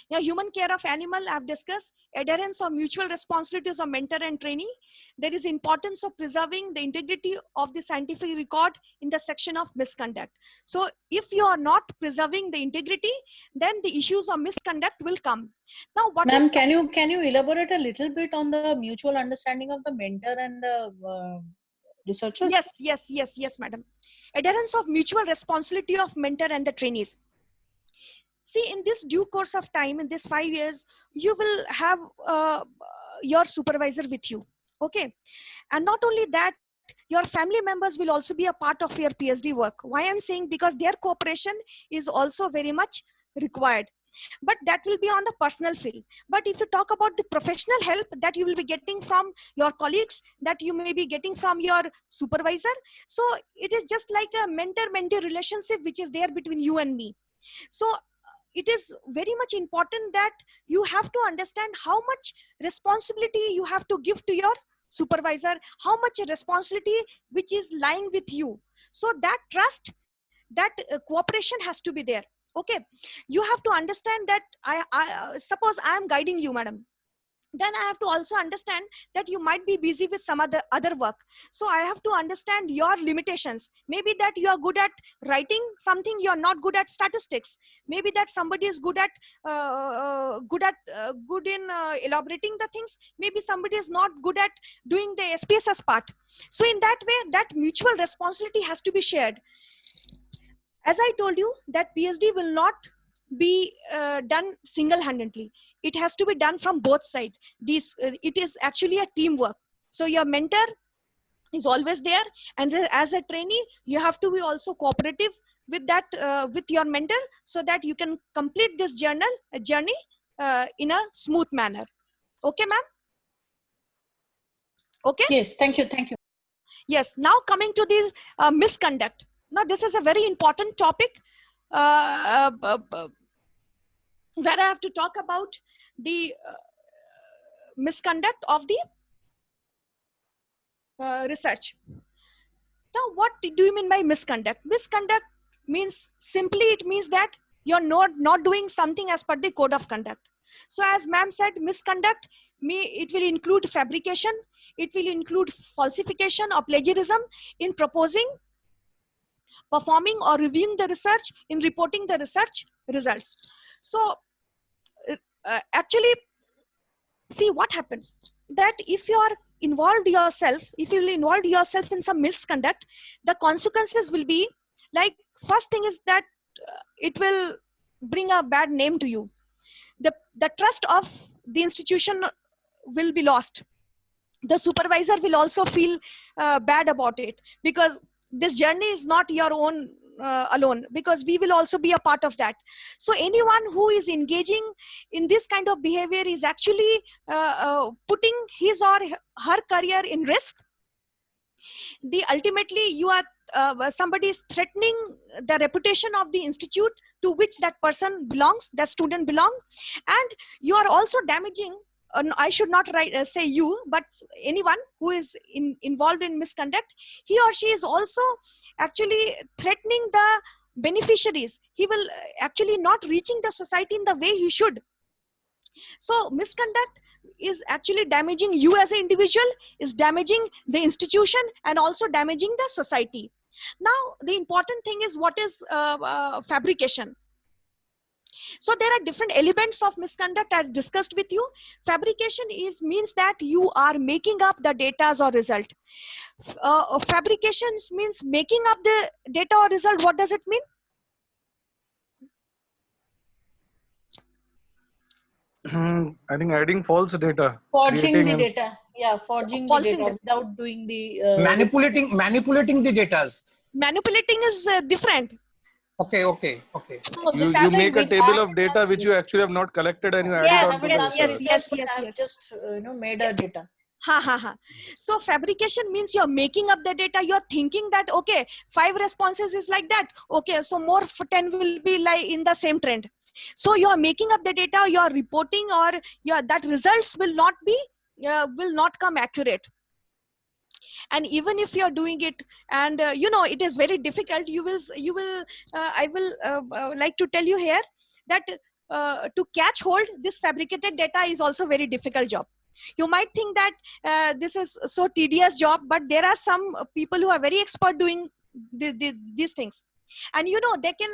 Now, human care of animal, I've discussed. Adherence of mutual responsibilities of mentor and trainee. There is importance of preserving the integrity of the scientific record in the section of misconduct. So if you are not preserving the integrity, then the issues of misconduct will come. Now, what Ma'am, is can you elaborate a little bit on the mutual understanding of the mentor and the researcher? Yes, madam. Adherence of mutual responsibility of mentor and the trainees. See, in this due course of time, in this 5 years, you will have your supervisor with you. Okay. And not only that, your family members will also be a part of your PhD work. Why I'm saying? Because their cooperation is also very much required. But that will be on the personal field. But if you talk about the professional help that you will be getting from your colleagues, that you may be getting from your supervisor, so it is just like a mentor-mentee relationship which is there between you and me. So it is very much important that you have to understand how much responsibility you have to give to your supervisor, how much responsibility which is lying with you. So that trust, that cooperation has to be there. Okay, you have to understand that I suppose I am guiding you, madam. Then I have to also understand that you might be busy with some other work. So I have to understand your limitations. Maybe that you are good at writing something, you are not good at statistics. Maybe that somebody is good in elaborating the things. Maybe somebody is not good at doing the SPSS part. So in that way, that mutual responsibility has to be shared. As I told you, that PhD will not be done single-handedly. It has to be done from both sides. It is actually a teamwork. So your mentor is always there, and as a trainee, you have to be also cooperative with that with your mentor, so that you can complete this journey in a smooth manner. Okay, ma'am? Okay. Yes. Thank you. Yes. Now coming to the misconduct. Now this is a very important topic. Where I have to talk about the misconduct of the research. Now, what do you mean by misconduct? Misconduct means simply, it means that you're not doing something as per the code of conduct. So as ma'am said, misconduct, it will include fabrication, it will include falsification or plagiarism in proposing, performing or reviewing the research, in reporting the research results. So actually, see what happened, that if you are involved yourself, if you will involve yourself in some misconduct, the consequences will be like, first thing is that it will bring a bad name to you. The trust of the institution will be lost. The supervisor will also feel bad about it, because this journey is not your own alone, because we will also be a part of that. So anyone who is engaging in this kind of behavior is actually putting his or her career in risk. Ultimately, you are somebody is threatening the reputation of the institute to which that person belongs, that student belongs, and you are also damaging. I should not say you, but anyone who is involved in misconduct, he or she is also actually threatening the beneficiaries. He will actually not reaching the society in the way he should. So misconduct is actually damaging you as an individual, is damaging the institution, and also damaging the society. Now, the important thing is what is fabrication. So there are different elements of misconduct I discussed with you. Fabrication means that you are making up the data or result. Fabrications means making up the data or result. What does it mean? I think adding false data. Forging creating the an- data. Yeah, forging the Falsing data the- without doing the Manipulating the data. Manipulating is different. Okay. No, You this you is like make a which I table haven't of data done which you actually have not collected and you add it I Yes, on to haven't the done the research. research, but yes, I have yes. just made a data. Ha. So fabrication means you're making up the data. You're thinking that, okay, 5 responses is like that. Okay, so more for 10 will be like in the same trend. So you're making up the data, you're reporting, or that results will not come accurate. And even if you're doing it, and it is very difficult, I will like to tell you here that to catch hold this fabricated data is also very difficult job. You might think that this is so tedious job, but there are some people who are very expert doing these things. And they can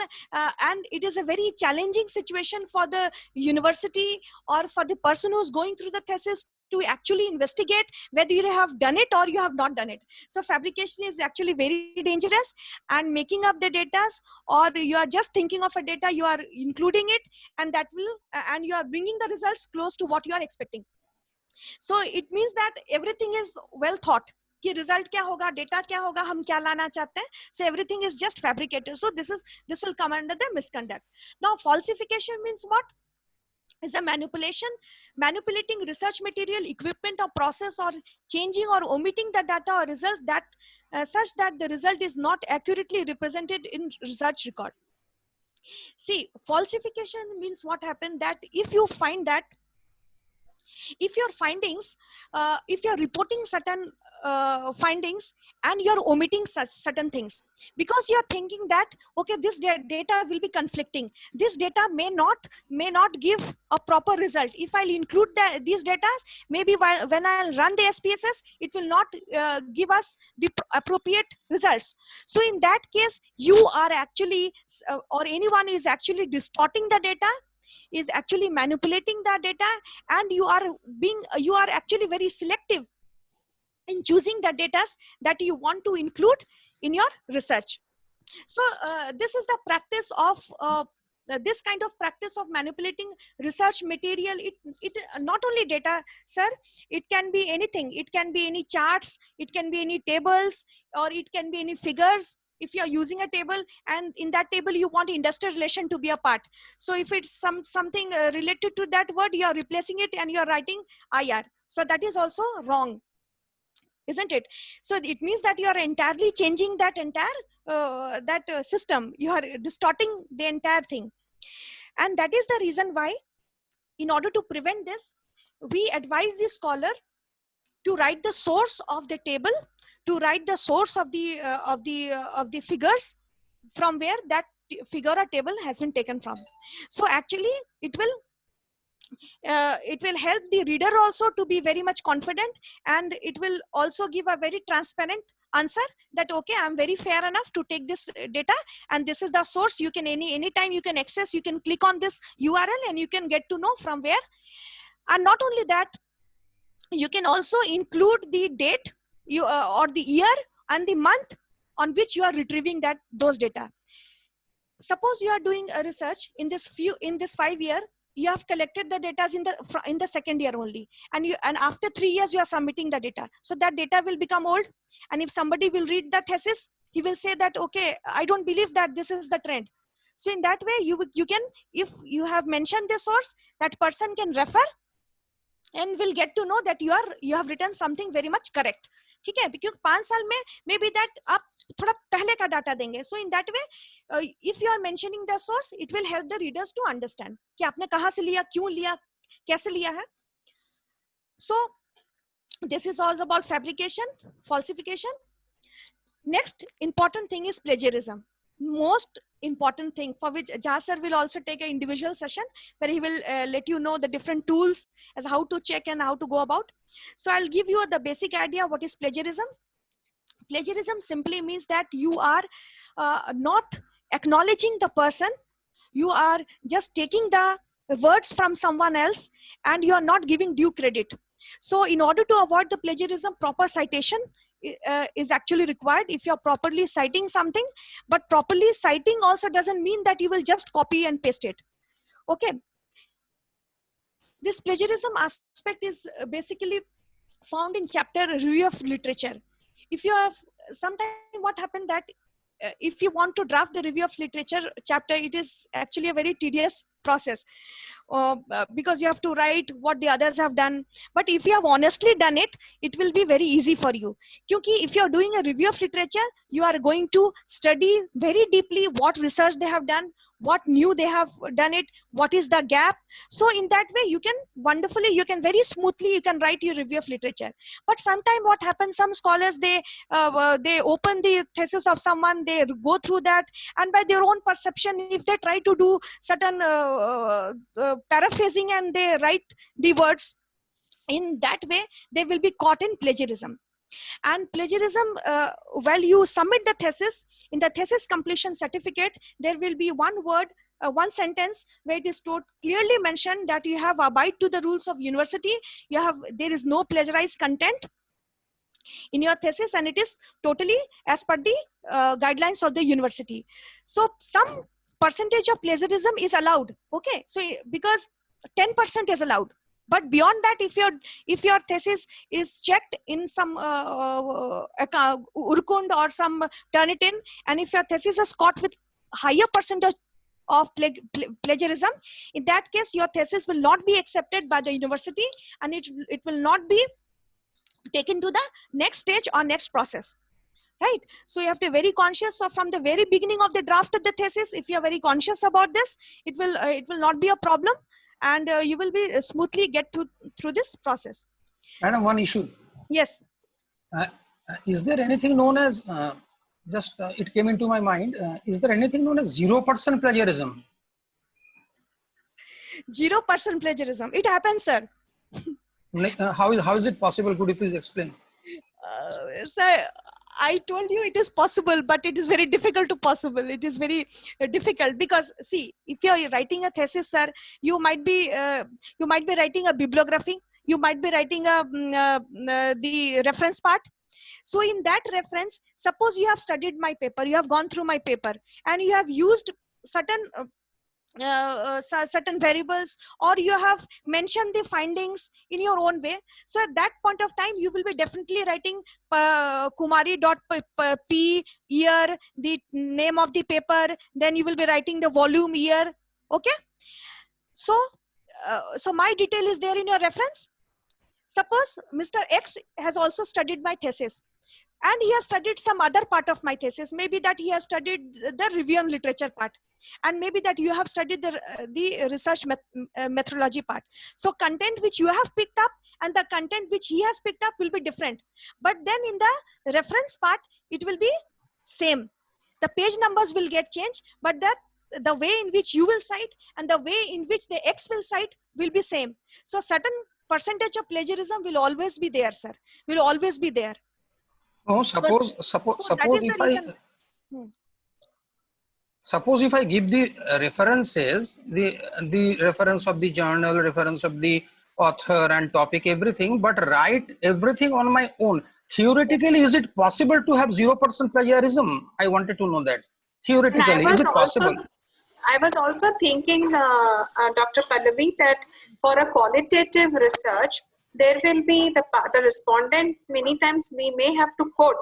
and it is a very challenging situation for the university or for the person who's going through the thesis to actually investigate whether you have done it or you have not done it. So fabrication is actually very dangerous, and making up the data, or you are just thinking of a data, you are including it, and that will and you are bringing the results close to what you are expecting. So it means that everything is well thought कि result क्या होगा, data क्या होगा, हम क्या लाना चाहते हैं. So everything is just fabricated. So this will come under the misconduct. Now falsification means what? Is a manipulating research material, equipment or process, or changing or omitting the data or result that such that the result is not accurately represented in research record. See, falsification means what happened, that if you find that if your findings, if you're reporting certain findings and you're omitting such certain things because you're thinking that, okay, this data will be conflicting, this data may not give a proper result. If I'll include these data, maybe when I'll run the SPSS, it will not give us the appropriate results. So in that case, you are actually or anyone is actually distorting the data, is actually manipulating the data, and you are actually very selective in choosing the data that you want to include in your research. So this is the practice of this kind of practice of manipulating research material. It not only data, sir, it can be anything. It can be any charts, it can be any tables, or it can be any figures. If you're using a table and in that table you want industrial relation to be a part, so if it's something related to that word, you're replacing it and you're writing IR. So that is also wrong, isn't it? So it means that you are entirely changing that entire system. You are distorting the entire thing. And that is the reason why, in order to prevent this, we advise the scholar to write the source of the table, to write the source of the figures from where that figure or table has been taken from. So actually it will help the reader also to be very much confident, and it will also give a very transparent answer that, okay, I'm very fair enough to take this data, and this is the source. You can anytime you can access, you can click on this URL and you can get to know from where. And not only that, you can also include the date or the year and the month on which you are retrieving those data. Suppose you are doing a research in this 5 year, you have collected the data in the second year only, and after 3 years you are submitting the data. So that data will become old, and if somebody will read the thesis, he will say that, okay, I don't believe that this is the trend. So in that way, you can, if you have mentioned the source, that person can refer and will get to know that you have written something very much correct. ठीक है, क्योंकि 5 साल में may be that आप थोड़ा पहले का data देंगे. So in that way if you are mentioning the source, it will help the readers to understand कि आपने कहाँ से लिया, क्यों लिया, कैसे लिया है. So this is all about fabrication, falsification. Next important thing is plagiarism. Most important thing, for which Jha sir will also take an individual session where he will let you know the different tools as how to check and how to go about. So I'll give you the basic idea what is plagiarism. Plagiarism simply means that you are not acknowledging the person. You are just taking the words from someone else and you are not giving due credit. So in order to avoid the plagiarism, proper citation is actually required if you're properly citing something. But properly citing also doesn't mean that you will just copy and paste it. Okay. This plagiarism aspect is basically found in chapter review of literature. If you have sometime what happened that if you want to draft the review of literature chapter, it is actually a very tedious process because you have to write what the others have done. But if you have honestly done it, it will be very easy for you. Kyunki if you are doing a review of literature, you are going to study very deeply what research they have done, what new they have done it, what is the gap. So in that way you can wonderfully, you can very smoothly, you can write your review of literature. But sometimes what happens, some scholars they open the thesis of someone, they go through that, and by their own perception, if they try to do certain paraphrasing and they write the words in that way, they will be caught in plagiarism. And plagiarism, while you submit the thesis, in the thesis completion certificate, there will be one word, one sentence where it is clearly mentioned that you have abide to the rules of university. There is no plagiarized content in your thesis, and it is totally as per the guidelines of the university. So some percentage of plagiarism is allowed. Okay, so because 10% is allowed. But beyond that, if your thesis is checked in some Urkund or some Turnitin, and if your thesis is caught with higher percentage of plagiarism, in that case your thesis will not be accepted by the university, and it will not be taken to the next stage or next process. Right? So you have to be very conscious of from the very beginning of the draft of the thesis. If you are very conscious about this, it will not be a problem, and you will be smoothly get through this process. Madam, one issue. Yes. Is there anything known as it came into my mind? Is there anything known as 0% plagiarism? 0% plagiarism. It happens, sir. How is it possible? Could you please explain? Sir, I told you it is possible, but it is very difficult to possible. It is very difficult because see, if you are writing a thesis, sir, you might be writing a bibliography. You might be writing the reference part. So in that reference, suppose you have studied my paper, you have gone through my paper, and you have used certain certain variables, or you have mentioned the findings in your own way. So at that point of time, you will be definitely writing Kumari.p year, the name of the paper, then you will be writing the volume year. Okay. So my detail is there in your reference. Suppose Mr. X has also studied my thesis, and he has studied some other part of my thesis. Maybe that he has studied the review and literature part, and maybe that you have studied the research methodology part. So content which you have picked up and the content which he has picked up will be different. But then in the reference part, it will be same. The page numbers will get changed, but the way in which you will cite and the way in which the X will cite will be same. So certain percentage of plagiarism will always be there, sir. Will always be there. Oh, suppose if I give the references, the reference of the journal, reference of the author and topic, everything, but write everything on my own. Theoretically, is it possible to have 0% plagiarism? I wanted to know that. Theoretically, is it possible? I was also thinking, Dr. Pallavi, that for a qualitative research, there will be the respondent, many times we may have to quote.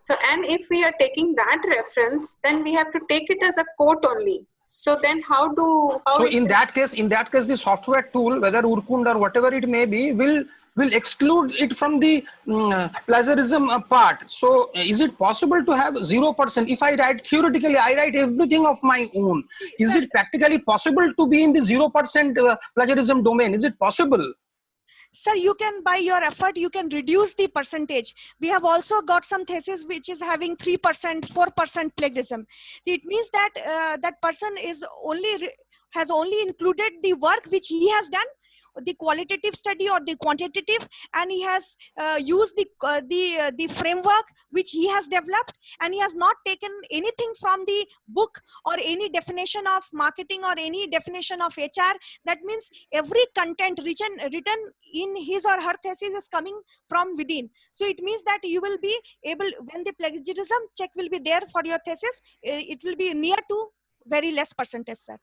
So, and if we are taking that reference, then we have to take it as a quote only. So then so in that case, the software tool, whether Urkund or whatever it may be, will exclude it from the plagiarism part. So is it possible to have 0%? If I write, theoretically, I write everything of my own. Is it practically possible to be in the 0% plagiarism domain? Is it possible? Sir, you can, by your effort, you can reduce the percentage. We have also got some thesis which is having 3%, 4% plagiarism. It means that that person has only included the work which he has done, the qualitative study or the quantitative, and he has used the framework which he has developed, and he has not taken anything from the book or any definition of marketing or any definition of HR. That means every content written in his or her thesis is coming from within. So it means that you will be able, when the plagiarism check will be there for your thesis, it will be near to very less percentage, sir.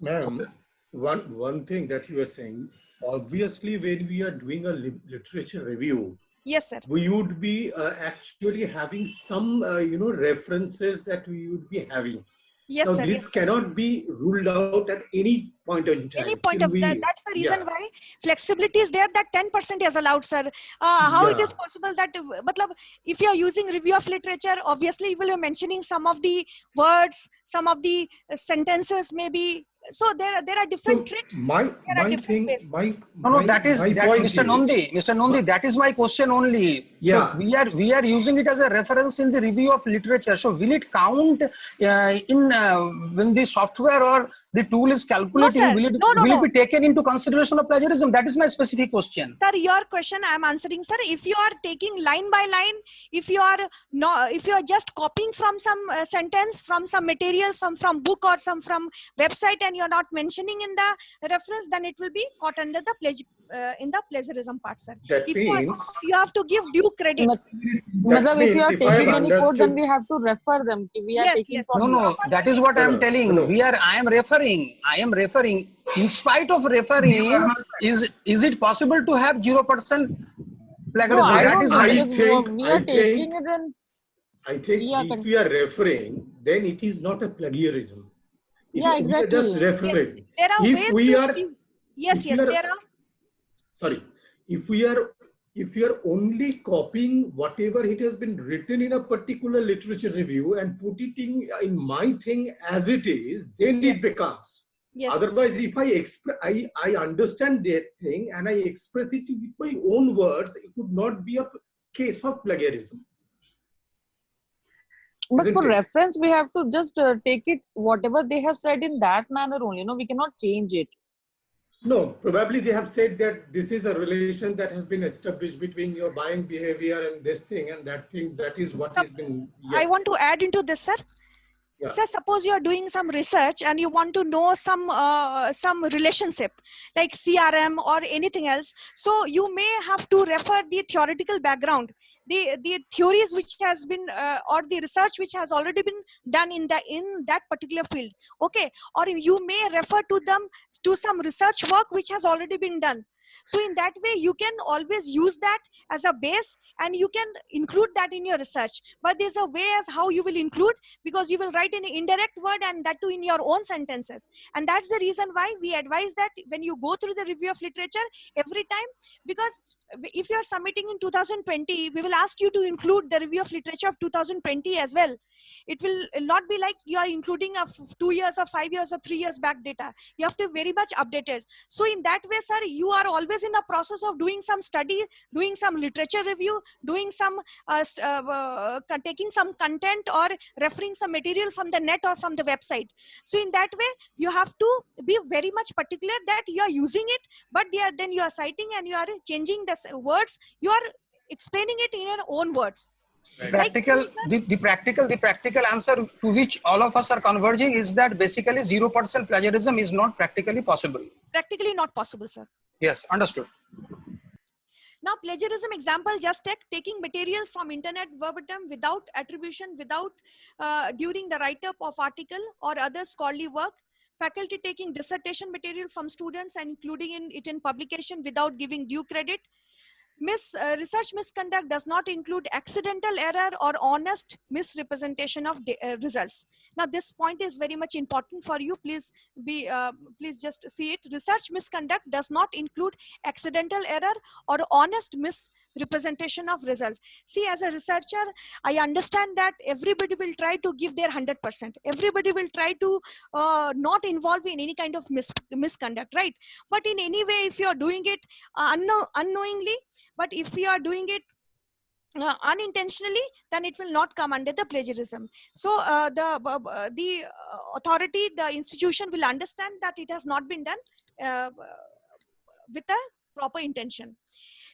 Ma'am, One thing that you are saying, obviously when we are doing a literature review, Yes, sir. we would be actually having some references that we would be having. Yes, Now sir. this Yes. cannot be ruled out at any point in time. Any point Till of that. That's the reason yeah. why flexibility is there, that 10% is allowed, sir. How it is Yeah. possible that matlab, if you are using review of literature, obviously you will be mentioning some of the words, some of the sentences maybe. So there are different So tricks, my there are different thing, ways. No, that is my that, point Mr. is, Nondi. Mr. Nondi, that is my question only. So yeah. we are using it as a reference in the review of literature. So will it count when the software or the tool is No, calculating? sir. No, no, Will it no. be taken into consideration of plagiarism? That is my specific question. Sir, your question I am answering, sir. If you are taking line by line, if you are just copying from some sentence, from some material, some from book or some from website, and you are not mentioning in the reference, then it will be caught under the in the plagiarism part, sir. That If means, you have to give due credit. that If you are means if I have taking any code, then understood, we have to refer them. We are Yes, taking yes. from No, that is what I am telling. no. I am referring. In spite of referring, is it possible to have 0% No, plagiarism? I That don't is know my. because we are taking it and I think yeah, if we are referring, then it is not a plagiarism. yeah, We are just exactly. referring. Yes, there are If ways we to are, use. Yes, if yes, we are, there are. sorry, if we are only copying whatever it has been written in a particular literature review and put it in my thing as it is, then it becomes. Yes. Otherwise, if I understand that thing and I express it with my own words, it would not be a case of plagiarism. But Isn't for it? reference, we have to just take it whatever they have said in that manner only. We cannot change it. No, probably they have said that this is a relation that has been established between your buying behavior and this thing and that thing. That is what has been. Yeah. I want to add into this, sir. Yeah. So suppose you are doing some research and you want to know some relationship like CRM or anything else. So you may have to refer the theoretical background, the theories which has been or the research which has already been done in that particular field. Okay, or you may refer to them to some research work which has already been done. So in that way, you can always use that as a base and you can include that in your research. But there's a way as how you will include, because you will write an indirect word and that too in your own sentences. And that's the reason why we advise that when you go through the review of literature every time, because if you are submitting in 2020, we will ask you to include the review of literature of 2020 as well. It will not be like you are including 2 years or 5 years or 3 years back data. You have to very much update it. So in that way, sir, you are always in a process of doing some study, doing some literature review, doing some taking some content or referring some material from the net or from the website. So in that way, you have to be very much particular that you are using it, but then you are citing and you are changing the words. You are explaining it in your own words. The practical answer to which all of us are converging is that basically 0% plagiarism is not practically possible. Practically not possible, sir. Yes, understood. Now, plagiarism example, just taking material from internet verbatim without attribution, without during the write-up of article or other scholarly work. Faculty taking dissertation material from students and including it in publication without giving due credit. Research misconduct does not include accidental error or honest misrepresentation of results. Now, this point is very much important for you. Please just see it. Research misconduct does not include accidental error or honest misrepresentation of result. See, as a researcher, I understand that everybody will try to give their 100%. Everybody will try to not involve in any kind of misconduct, right? But in any way, if you are doing it unknowingly, but if we are doing it unintentionally, then it will not come under the plagiarism. So the authority, the institution will understand that it has not been done with a proper intention.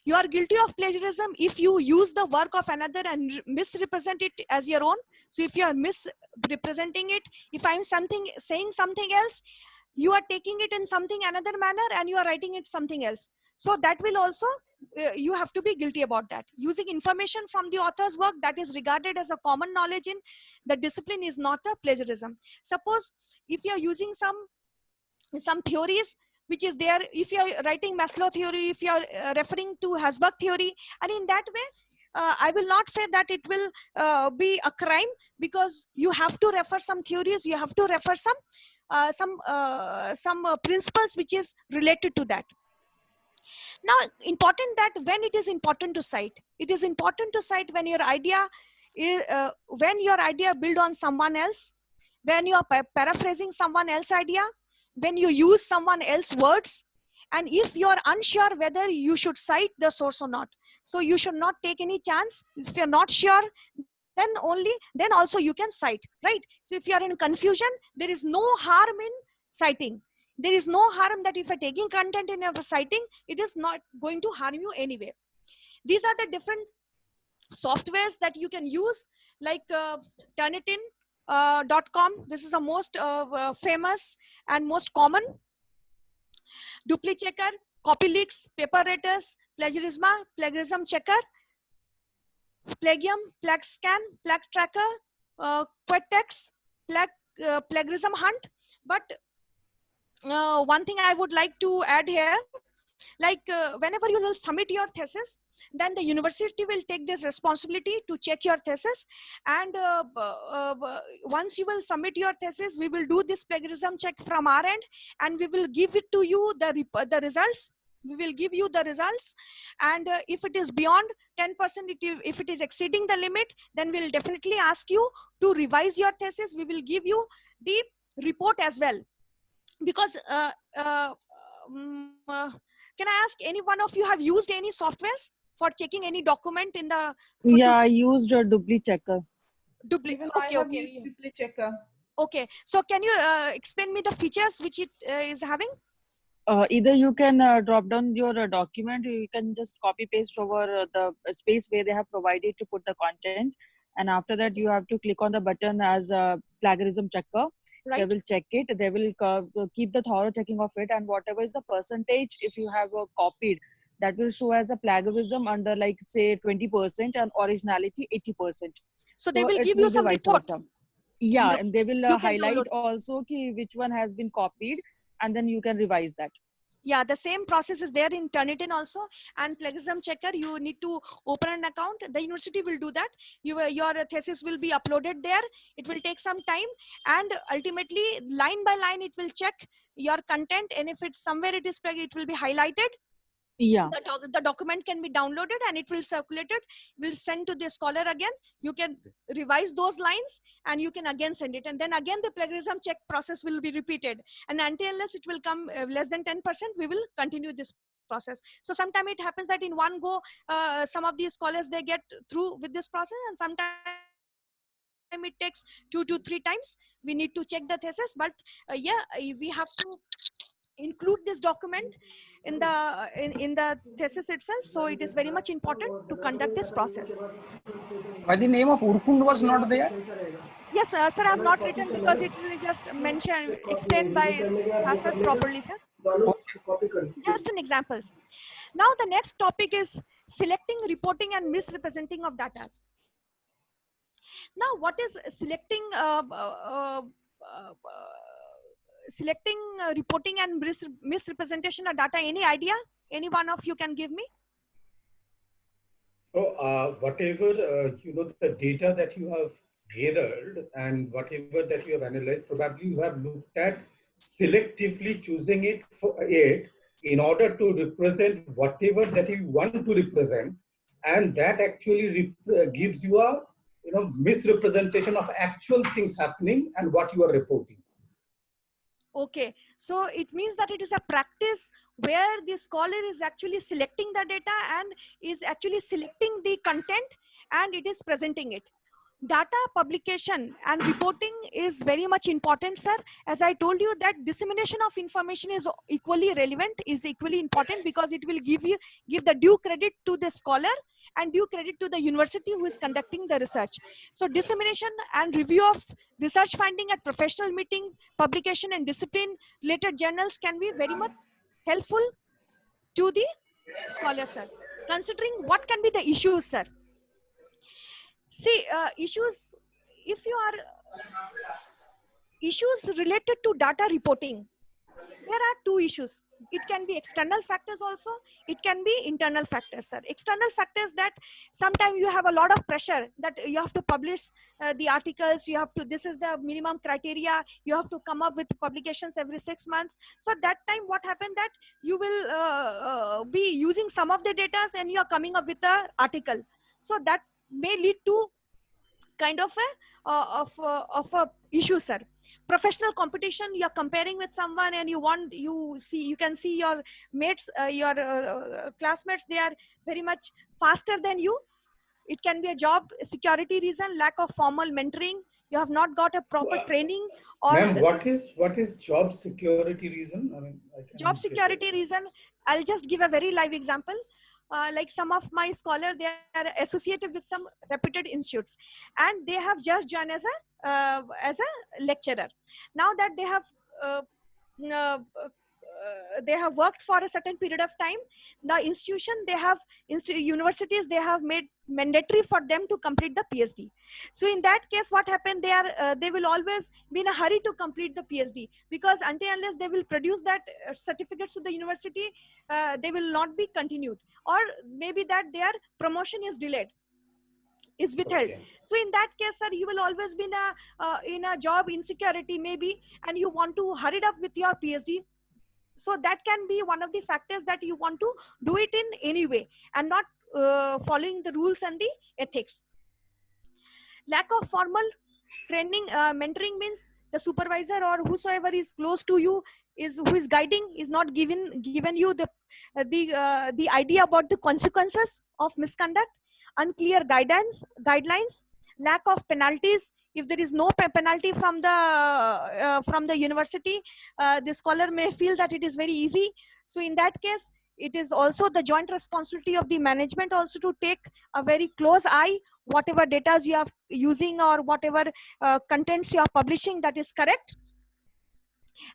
You are guilty of plagiarism if you use the work of another and misrepresent it as your own. So if you are misrepresenting it, if I'm saying something else, you are taking it in something another manner and you are writing it something else. So that will also, you have to be guilty about that. Using information from the author's work that is regarded as a common knowledge in the discipline is not a plagiarism. Suppose if you are using some some theories which is there. If you are writing Maslow theory, if you are referring to Hasbach theory, and in that way, I will not say that it will be a crime, because you have to refer some theories, you have to refer some principles which is related to that. Now, important that when it is important to cite, it is important to cite when your idea is, when your idea build on someone else, when you are paraphrasing someone else's idea, when you use someone else's words, and if you are unsure whether you should cite the source or not. So you should not take any chance. If you're not sure, then also you can cite, right? So if you are in confusion, there is no harm in citing. There is no harm that if you're taking content in your citing, it is not going to harm you anyway. These are the different softwares that you can use, like Turnitin.com. This is the most famous and most common. DupliChecker, CopyLeaks, PaperRaters, Plagiarism Checker, Plagium, PlagScan, PlagTracker, Quetex, Plagiarism Hunt. But one thing I would like to add here, like whenever you will submit your thesis, then the university will take this responsibility to check your thesis, and once you will submit your thesis, we will do this plagiarism check from our end, and we will give it to you, the results. We will give you the results, and if it is beyond 10%, if it is exceeding the limit, then we'll definitely ask you to revise your thesis. We will give you the report as well, because can I ask, any one of you have used any softwares for checking any document in the? Yeah, I used a DupliChecker. DupliChecker. Okay, so can you explain me the features which it is having? Either you can drop down your document, you can just copy paste over the space where they have provided to put the content, and after that you have to click on the button as a plagiarism checker. Right. They will check it, they will keep the thorough checking of it, and whatever is the percentage, if you have copied, that will show as a plagiarism under, like, say 20%, and originality 80%. So they will give you some report. Yeah, and they will You can highlight download. also which one has been copied, and then you can revise that. Yeah, the same process is there in Turnitin also. And Plagiarism Checker, you need to open an account. The university will do that. Your thesis will be uploaded there. It will take some time, and ultimately, line by line, it will check your content. And if it's somewhere it is plagiarized, it will be highlighted. Yeah. The document can be downloaded and it will circulate it. Will send to the scholar again. You can revise those lines and you can again send it. And then again the plagiarism check process will be repeated. And unless it will come less than 10%, we will continue this process. So sometimes it happens that in one go, some of these scholars, they get through with this process, and sometimes it takes 2 to 3 times. We need to check the thesis, but yeah, we have to include this document in the thesis itself. So it is very much important to conduct this process. Why the name of Urkund was not there? Yes, sir, I have not written because it will just mention, explained by Bhaskar properly, sir. Just an examples. Now the next topic is selecting, reporting, and misrepresenting of data. Now, what is selecting, reporting, and misrepresentation of data? Any idea? Any one of you can give me? So whatever, the data that you have gathered and whatever that you have analyzed, probably you have looked at selectively choosing it in order to represent whatever that you want to represent, and that actually gives you a misrepresentation of actual things happening and what you are reporting. Okay, so it means that it is a practice where the scholar is actually selecting the data and is actually selecting the content and it is presenting it. Data publication and reporting is very much important, sir. As I told you, that dissemination of information is equally relevant, is equally important, because it will give the due credit to the scholar and due credit to the university who is conducting the research. So dissemination and review of research finding at professional meeting, publication, and discipline related journals can be very much helpful to the scholar, sir. Considering what can be the issues, sir. See, issues related to data reporting. There are two issues. It can be external factors also. It can be internal factors, sir. External factors that sometimes you have a lot of pressure that you have to publish the articles. You have to, this is the minimum criteria. You have to come up with publications every 6 months. So at that time, what happened that you will be using some of the data and you are coming up with the article. So that may lead to kind of a issue, sir. Professional competition, you're comparing with someone and you can see your mates, your classmates, they are very much faster than you. It can be a job security reason, lack of formal mentoring, you have not got a proper training, or Ma'am, what is job security reason? I mean, job security reason. I'll just give a very live example. Like some of my scholars, they are associated with some reputed institutes, and they have just joined as a lecturer. Now that they have worked for a certain period of time, the universities, they have made mandatory for them to complete the PhD. So in that case, what happened, they will always be in a hurry to complete the PhD, because until unless they will produce that certificates to the university, they will not be continued, or maybe that their promotion is delayed, is withheld. So in that case, sir, you will always be in a job insecurity maybe, and you want to hurry it up with your PhD. So that can be one of the factors that you want to do it in any way and not following the rules and the ethics. Lack of formal training, mentoring means the supervisor or whosoever is close to you who is guiding is not given you the idea about the consequences of misconduct. Unclear guidelines, lack of penalties. If there is no penalty from the university, the scholar may feel that it is very easy. So in that case, it is also the joint responsibility of the management also to take a very close eye, whatever data you are using or whatever contents you are publishing, that is correct.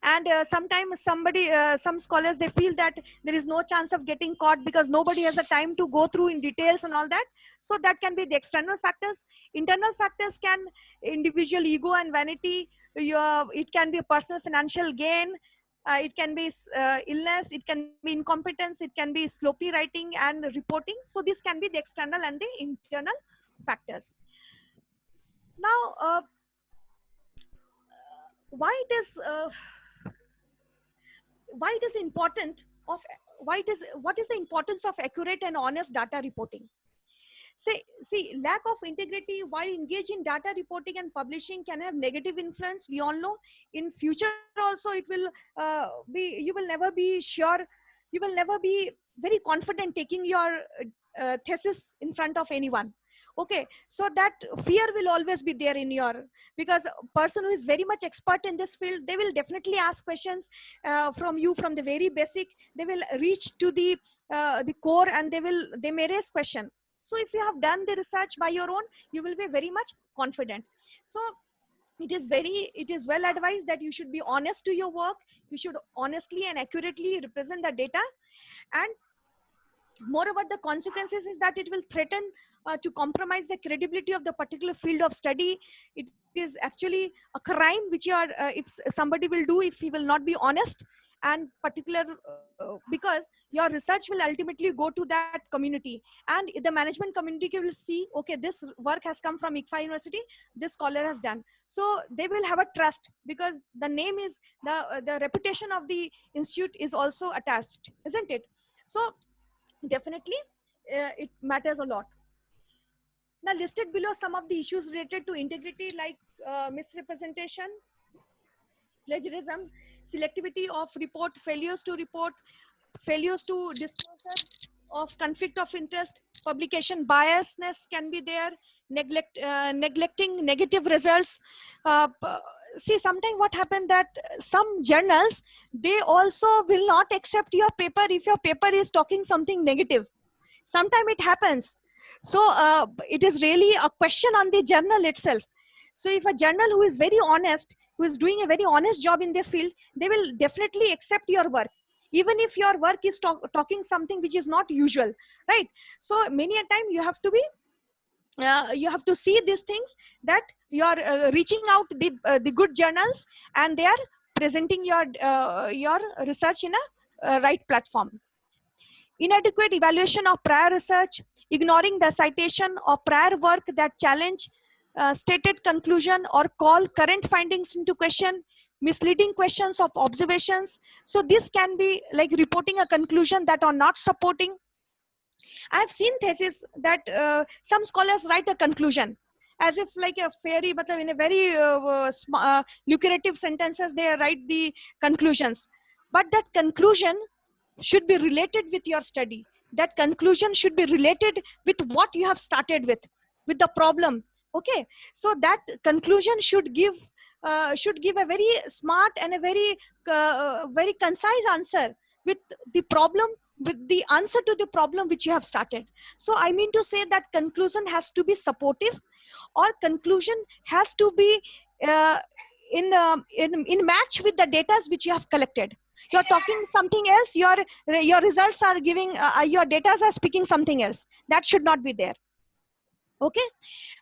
And sometimes some scholars, they feel that there is no chance of getting caught because nobody has the time to go through in details and all that. So that can be the external factors. Internal factors can individual ego and vanity. It can be a personal financial gain. It can be illness. It can be incompetence. It can be sloppy writing and reporting. So this can be the external and the internal factors. Now, what is the importance of accurate and honest data reporting? See, lack of integrity while engaged in data reporting and publishing can have negative influence. We all know. In future also, it will you will never be sure. You will never be very confident taking your thesis in front of anyone. Okay, so that fear will always be there in because a person who is very much expert in this field, they will definitely ask questions from you from the very basic. They will reach to the core, and they may raise question. So if you have done the research by your own, you will be very much confident. So it is well advised that you should be honest to your work. You should honestly and accurately represent the data. And moreover, the consequences is that it will threaten to compromise the credibility of the particular field of study. It is actually a crime which if somebody will do if he will not be honest and particular, because your research will ultimately go to that community, and the management community will see, okay, this work has come from ICFA University, this scholar has done. So they will have a trust, because the name is the reputation of the institute is also attached, isn't it? So definitely it matters a lot. Now, listed below some of the issues related to integrity, like misrepresentation, plagiarism, selectivity of report, failures to disclosure of conflict of interest, publication biasness can be there, neglecting negative results. See, sometimes what happened that some journals, they also will not accept your paper if your paper is talking something negative. Sometimes it happens. So it is really a question on the journal itself. So if a journal who is very honest, who is doing a very honest job in their field, they will definitely accept your work, even if your work is talking something which is not usual, right? So many a time you have to be, you have to see these things, that you are reaching out the good journals, and they are presenting your research in a right platform. Inadequate evaluation of prior research, ignoring the citation or prior work that challenge stated conclusion or call current findings into question, misleading questions of observations. So this can be like reporting a conclusion that are not supporting. I have seen thesis that some scholars write a conclusion as if like a fairy, but in a very lucrative sentences they write the conclusions. But that conclusion should be related with your study. That conclusion should be related with what you have started with the problem. Okay, so that conclusion should give a very smart and a very concise answer with the problem, with the answer to the problem which you have started. So I mean to say that conclusion has to be supportive, or conclusion has to be in match with the data which you have collected. You're talking something else, your results are giving, your data are speaking something else. That should not be there. Okay,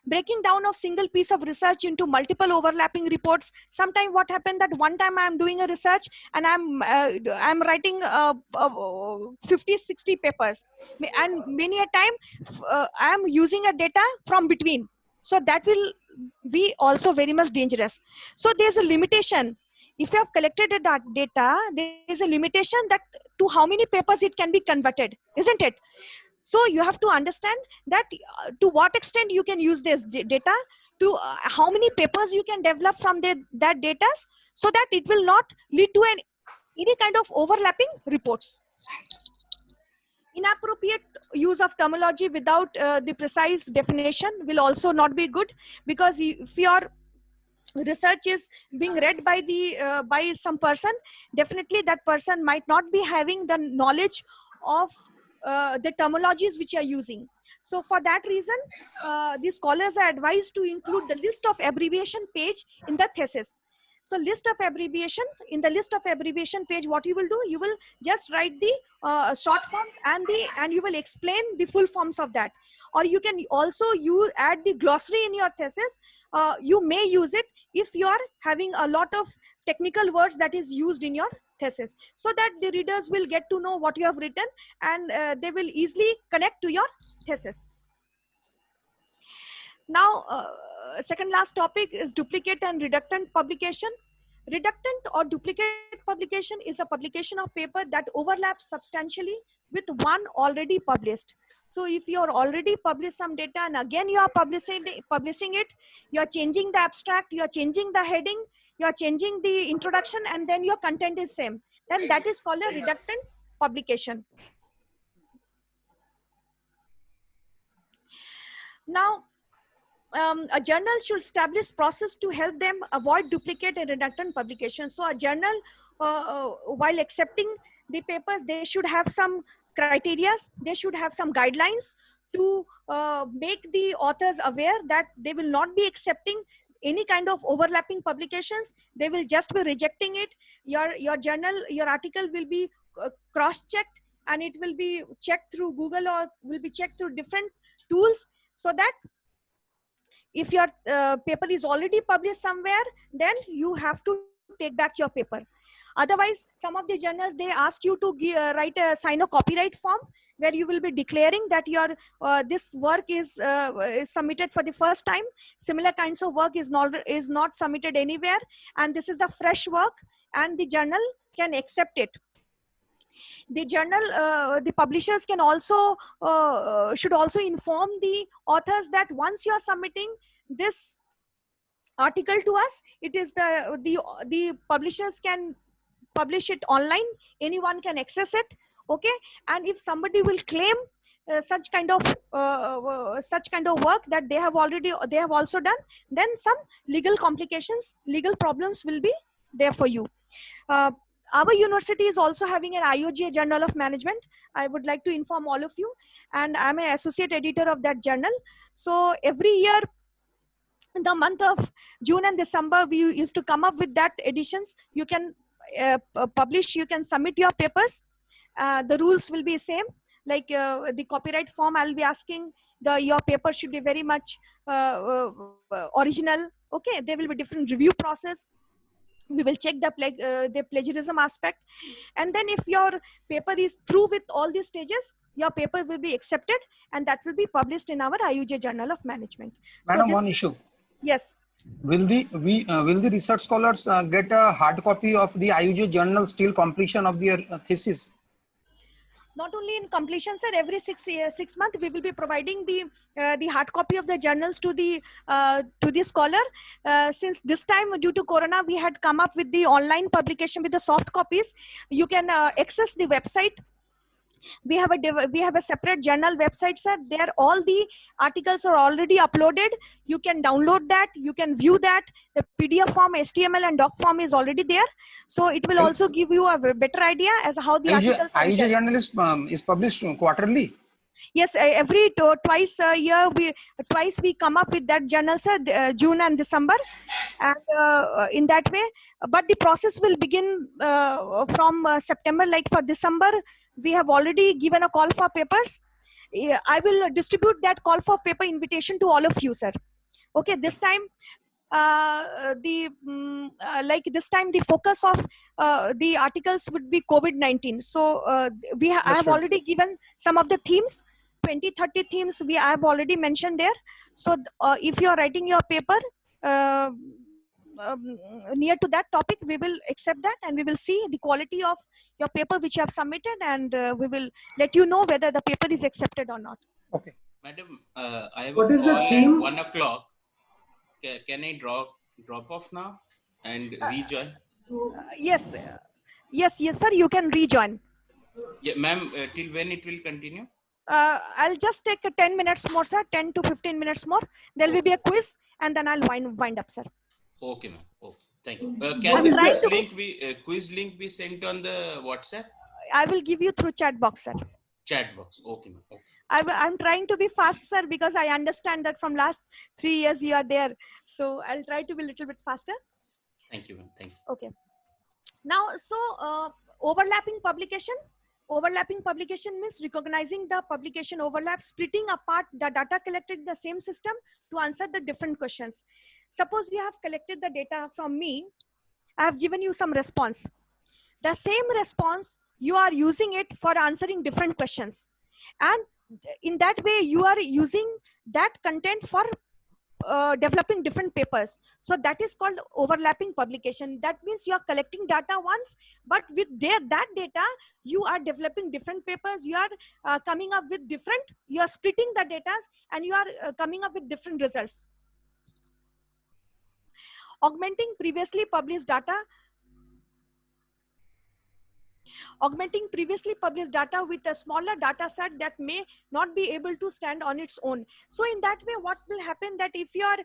breaking down of single piece of research into multiple overlapping reports. Sometimes what happened that one time I'm doing a research and I'm writing 50-60 papers, and many a time I'm using a data from between. So that will be also very much dangerous. So there's a limitation. If you have collected that data, there is a limitation that to how many papers it can be converted, isn't it? So you have to understand that to what extent you can use this data, to how many papers you can develop from that data, so that it will not lead to any kind of overlapping reports. Inappropriate use of terminology without the precise definition will also not be good, because if your research is being read by some person, definitely that person might not be having the knowledge of the terminologies which you are using. So for that reason, the scholars are advised to include the list of abbreviation page in the thesis. So list of abbreviation, in the list of abbreviation page, what you will do, you will just write the short forms and you will explain the full forms of that. Or you can also add the glossary in your thesis. You may use it if you are having a lot of technical words that is used in your thesis, so that the readers will get to know what you have written, and they will easily connect to your thesis. Now, second last topic is duplicate and redundant publication. Redundant or duplicate publication is a publication of paper that overlaps substantially with one already published. So if you are already published some data and again you are publishing it, you are changing the abstract, you are changing the heading, you are changing the introduction, and then your content is same, then that is called a redundant publication. Now, a journal should establish process to help them avoid duplicate and redundant publication. So a journal, while accepting the papers, they should have some criteria, they should have some guidelines to make the authors aware that they will not be accepting any kind of overlapping publications. They will just be rejecting it. Your journal, your article will be cross-checked, and it will be checked through Google, or will be checked through different tools, so that if your paper is already published somewhere, then you have to take back your paper. Otherwise, some of the journals, they ask you to sign a copyright form, where you will be declaring that your this work is submitted for the first time. Similar kinds of work is not submitted anywhere, and this is the fresh work, and the journal can accept it. The journal, the publishers can also should also inform the authors that once you are submitting this article to us, it is the publishers can publish it online, anyone can access it. Okay, and if somebody will claim such kind of work that they have also done, then some legal complications, legal problems will be there for you. Our university is also having an IOGA Journal of Management. I would like to inform all of you, and I'm an associate editor of that journal. So every year, in the month of June and December, we used to come up with that editions. You can publish, you can submit your papers. The rules will be same, like the copyright form, I'll be asking your paper should be very much original. Okay, there will be different review process. We will check the plagiarism aspect, and then if your paper is through with all these stages, your paper will be accepted, and that will be published in our IUJ Journal of Management. Madam, one issue. Yes. Will the research scholars get a hard copy of the IUJ journal till completion of their thesis? Not only in completion, sir, every 6 months we will be providing the hard copy of the journals to the scholar. Since this time, due to Corona, we had come up with the online publication with the soft copies. You can access the website. We have a separate journal website, sir. There all the articles are already uploaded. You can download that, you can view that. The PDF form, HTML and doc form is already there, so it will also give you a better idea as how the articles are IUJ journal is published quarterly. Yes, every twice a year twice we come up with that journal, sir, June and December, and in that way. But the process will begin from September. Like for December, we have already given a call for papers. I will distribute that call for paper invitation to all of you, sir. Okay, this time this time the focus of the articles would be COVID-19. So I have already given some of the themes, 20-30 themes I have already mentioned there. So if you are writing your paper near to that topic, we will accept that, and we will see the quality of your paper which you have submitted, and we will let you know whether the paper is accepted or not. Okay. Madam, I have What a is the call at theme? 1 o'clock. Can I drop off now and rejoin? Yes, sir, you can rejoin. Yeah, ma'am, till when it will continue? I'll just take 10 minutes more, sir, 10 to 15 minutes more. There will be a quiz, and then I'll wind up, sir. Okay, ma'am. Okay, thank you. Can the quiz link be sent on the WhatsApp? I will give you through chat box, sir. Chat box. Okay, ma'am. Okay. I'm trying to be fast, sir, because I understand that from last 3 years you are there. So I'll try to be a little bit faster. Thank you, ma'am. Thank you. Okay. Now, so overlapping publication. Overlapping publication means recognizing the publication overlap, splitting apart the data collected in the same system to answer the different questions. Suppose you have collected the data from me. I have given you some response. The same response, you are using it for answering different questions. And in that way, you are using that content for developing different papers. So that is called overlapping publication. That means you are collecting data once, but with that data, you are developing different papers. You are coming up with different, you are splitting the data, and you are coming up with different results. Augmenting previously published data. Augmenting previously published data with a smaller data set that may not be able to stand on its own. So in that way, what will happen that if you are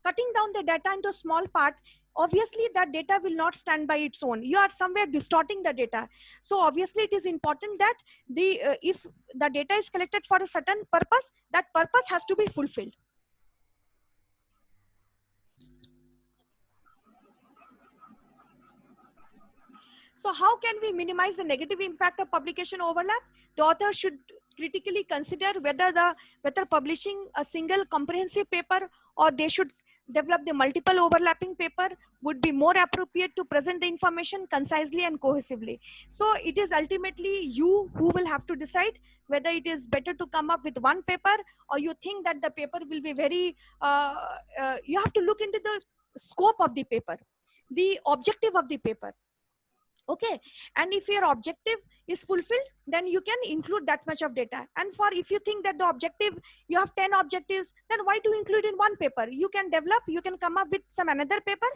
cutting down the data into a small part, obviously that data will not stand by its own. You are somewhere distorting the data. So obviously it is important that if the data is collected for a certain purpose, that purpose has to be fulfilled. So how can we minimize the negative impact of publication overlap? The author should critically consider whether publishing a single comprehensive paper or they should develop the multiple overlapping paper would be more appropriate to present the information concisely and cohesively. So it is ultimately you who will have to decide whether it is better to come up with one paper, or you think that the paper will be very, you have to look into the scope of the paper, the objective of the paper. Okay, and if your objective is fulfilled, then you can include that much of data. And for if you think that the objective, you have 10 objectives, then why to include in one paper? You can develop, you can come up with some another paper,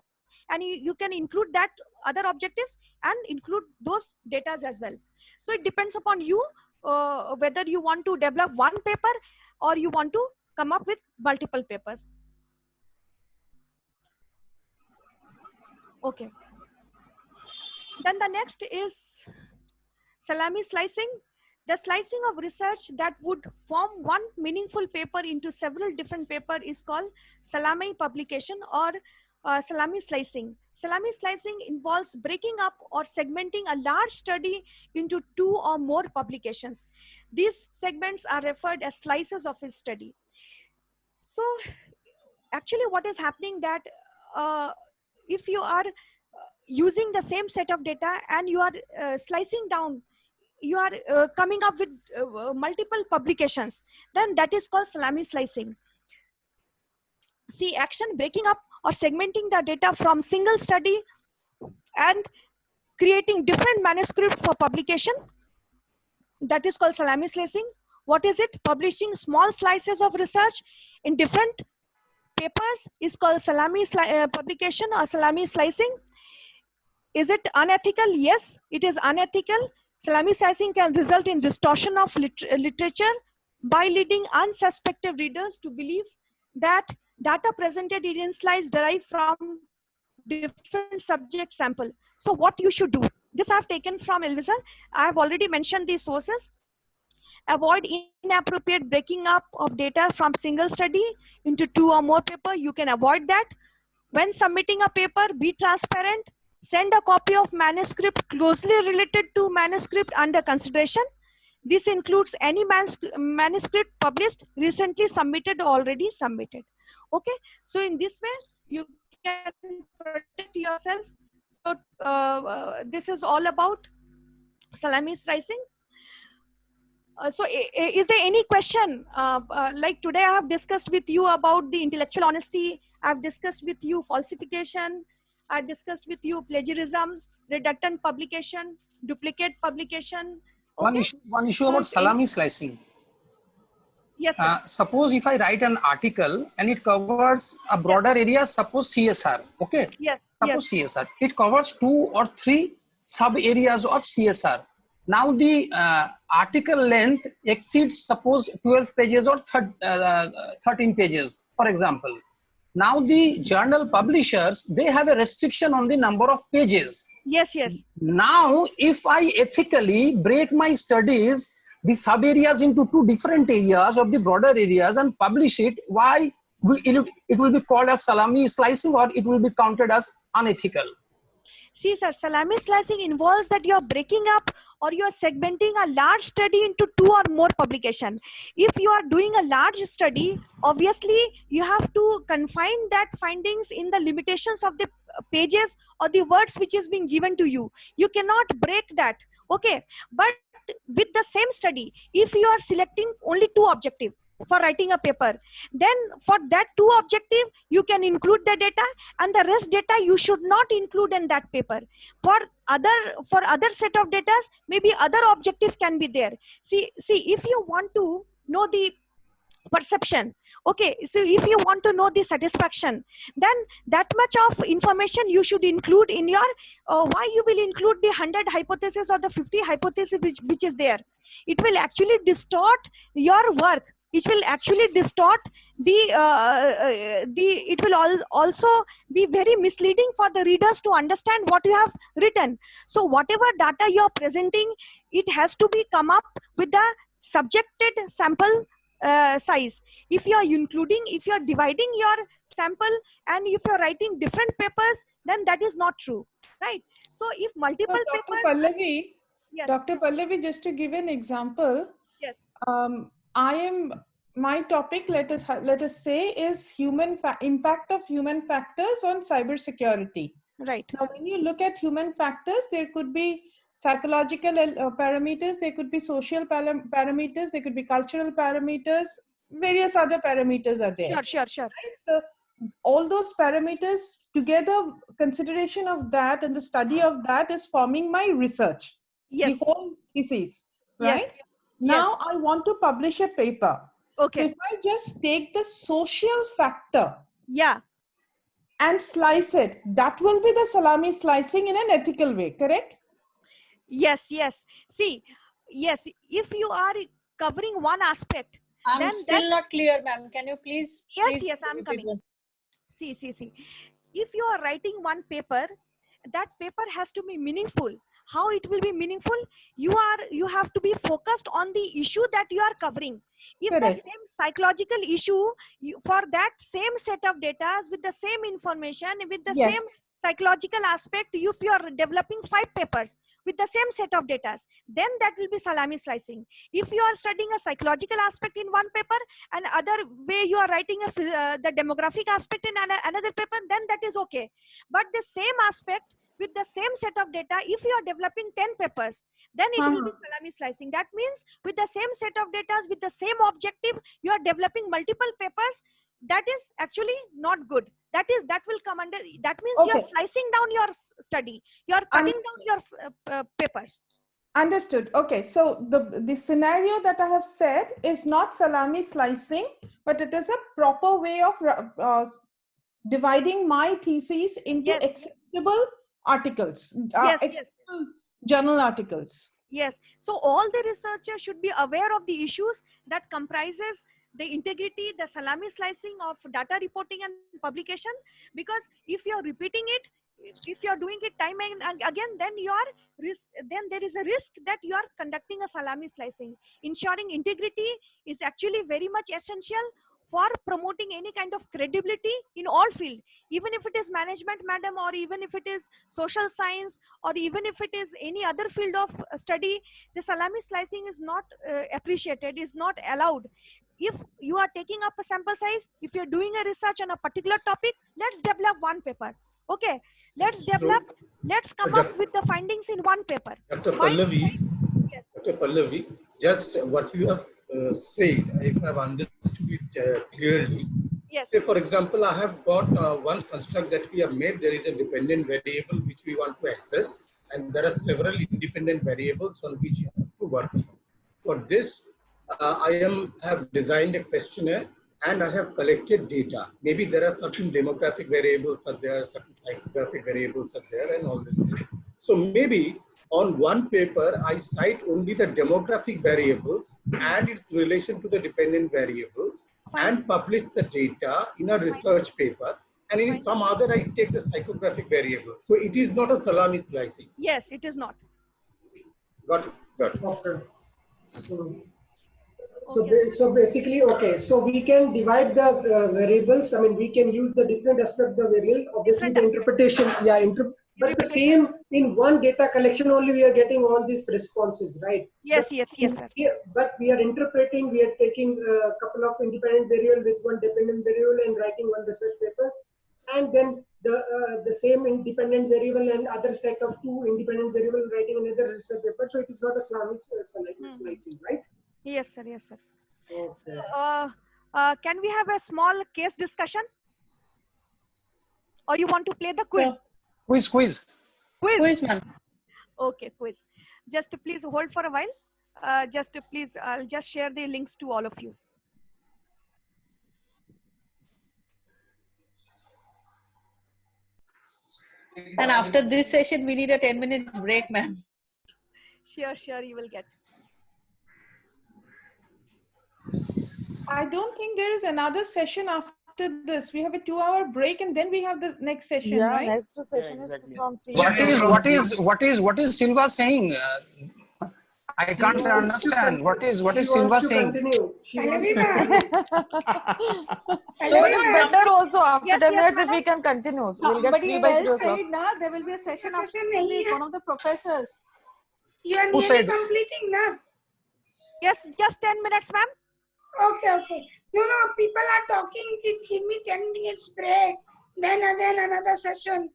and you can include that other objectives and include those data as well. So it depends upon you whether you want to develop one paper or you want to come up with multiple papers. Okay. Then the next is salami slicing. The slicing of research that would form one meaningful paper into several different papers is called salami publication or salami slicing. Salami slicing involves breaking up or segmenting a large study into 2 or more publications. These segments are referred as slices of a study. So actually what is happening that if you are using the same set of data and you are slicing down, you are coming up with multiple publications, then that is called salami slicing. See, action breaking up or segmenting the data from single study and creating different manuscript for publication, that is called salami slicing. What is it? Publishing small slices of research in different papers is called salami publication or salami slicing. Is it unethical? Yes, it is unethical. Salami slicing can result in distortion of literature by leading unsuspecting readers to believe that data presented in slides derived from different subject sample. So what you should do? This I have taken from Elviser. I have already mentioned these sources. Avoid inappropriate breaking up of data from single study into 2 or more paper. You can avoid that. When submitting a paper, be transparent. Send a copy of manuscript closely related to manuscript under consideration. This includes any manuscript published, recently submitted, or already submitted. Okay, so in this way, you can protect yourself. So this is all about salami slicing. So is there any question? Like today I have discussed with you about the intellectual honesty. I've discussed with you falsification. I discussed with you plagiarism, redundant publication, duplicate publication. Okay? One issue So about salami slicing. Yes, sir. Suppose if I write an article and it covers a broader area, suppose CSR, okay? Yes. Suppose CSR. It covers 2 or 3 sub areas of CSR. Now the article length exceeds suppose 12 pages or 13 pages, for example. Now the journal publishers, they have a restriction on the number of pages. Yes, yes. Now, if I ethically break my studies, the sub areas into 2 different areas of the broader areas and publish it, why it will be called as salami slicing, or it will be counted as unethical? See, sir, salami slicing involves that you are breaking up or you are segmenting a large study into 2 or more publication. If you are doing a large study, obviously you have to confine that findings in the limitations of the pages or the words which is being given to you. You cannot break that. Okay, but with the same study, if you are selecting only 2 objectives for writing a paper, then for that 2 objective you can include the data, and the rest data you should not include in that paper. For other set of data, maybe other objective can be there. See if you want to know the perception, okay, so if you want to know the satisfaction, then that much of information you should include in your why you will include the 100 hypothesis or the 50 hypothesis which is there. It will actually distort your work. It will actually distort it will also be very misleading for the readers to understand what you have written. So whatever data you are presenting, it has to be come up with the subjected sample size. If you are dividing your sample and if you are writing different papers, then that is not true, right? So if multiple papers. Pallavi, yes. Dr. Pallavi, just to give an example. Yes. My topic, let us say, is impact of human factors on cybersecurity. Right. Now, when you look at human factors, there could be psychological parameters, there could be social parameters, there could be cultural parameters, various other parameters are there. Sure. Right? So all those parameters together, consideration of that and the study of that is forming my research. Yes. The whole thesis, right? Yes. Now I want to publish a paper. Okay. So if I just take the social factor, yeah, and slice it, that will be the salami slicing in an ethical way, correct? Yes. See, yes, if you are covering one aspect, I'm still not clear, ma'am. Can you please? Yes, I'm coming. See. If you are writing one paper, that paper has to be meaningful. How it will be meaningful? You have to be focused on the issue that you are covering. If Correct. the same psychological issue, for that same set of data with the same information, with the Yes. same psychological aspect, if you are developing 5 papers with the same set of data, then that will be salami slicing. If you are studying a psychological aspect in one paper and other way you are writing the demographic aspect in another paper, then that is okay. But the same aspect with the same set of data, if you are developing 10 papers, then it will be salami slicing. That means with the same set of data, with the same objective, you are developing multiple papers. That is actually not good. That will come under, that means you are slicing down your study. You are cutting down your papers. Understood. Okay, so the scenario that I have said is not salami slicing, but it is a proper way of dividing my thesis into acceptable articles, acceptable journal articles. Yes. So all the researchers should be aware of the issues that comprises the integrity, the salami slicing of data reporting and publication, because if you are repeating it, if you are doing it time and again, then there is a risk that you are conducting a salami slicing. Ensuring integrity is actually very much essential for promoting any kind of credibility in all field, even if it is management, madam, or even if it is social science, or even if it is any other field of study. The salami slicing is not appreciated, is not allowed. If you are taking up a sample size, if you're doing a research on a particular topic, let's develop one paper. Okay, let's come up with the findings in one paper. Dr. Pallavi, just what you have said, if I have understood it clearly. Yes. Say, for example, I have got one construct that we have made. There is a dependent variable which we want to access, and there are several independent variables on which you have to work. For this, I have designed a questionnaire and I have collected data. Maybe there are certain demographic variables are there, certain psychographic variables are there, and all this thing. So maybe on one paper, I cite only the demographic variables and its relation to the dependent variable and publish the data in a research paper. And in some other, I take the psychographic variable. So it is not a salami slicing. Yes, it is not. Got it. Got it. Okay. So basically, okay, so we can divide the variables. I mean, we can use the different aspects of the variable. Obviously, the interpretation, but the same in one data collection only we are getting all these responses, right? Yes, sir. But we are interpreting, we are taking a couple of independent variable with one dependent variable and writing one research paper, and then the same independent variable and other set of 2 independent variable writing another research paper. So it is not a salami slicing, right? Yes, sir. Yes, sir. Okay. So, can we have a small case discussion? Or you want to play the quiz? Quiz, ma'am. Okay, quiz. Just please hold for a while. I'll just share the links to all of you. And after this session, we need a 10 minutes break, ma'am. Sure, you will get. I don't think there is another session after this. We have a 2-hour break and then we have the next session, right? Next session is from 3. What is Silva saying? I can't understand. What is Silva saying? Better also after 10 minutes if we can continue. So we'll get Somebody free by else 3 o'clock. said, nah, there will be a session after this, one of the professors. You are Who nearly said? completing now. Yes, just 10 minutes, ma'am. Okay. No, people are talking. Please give me 10 minutes break. Then again another session.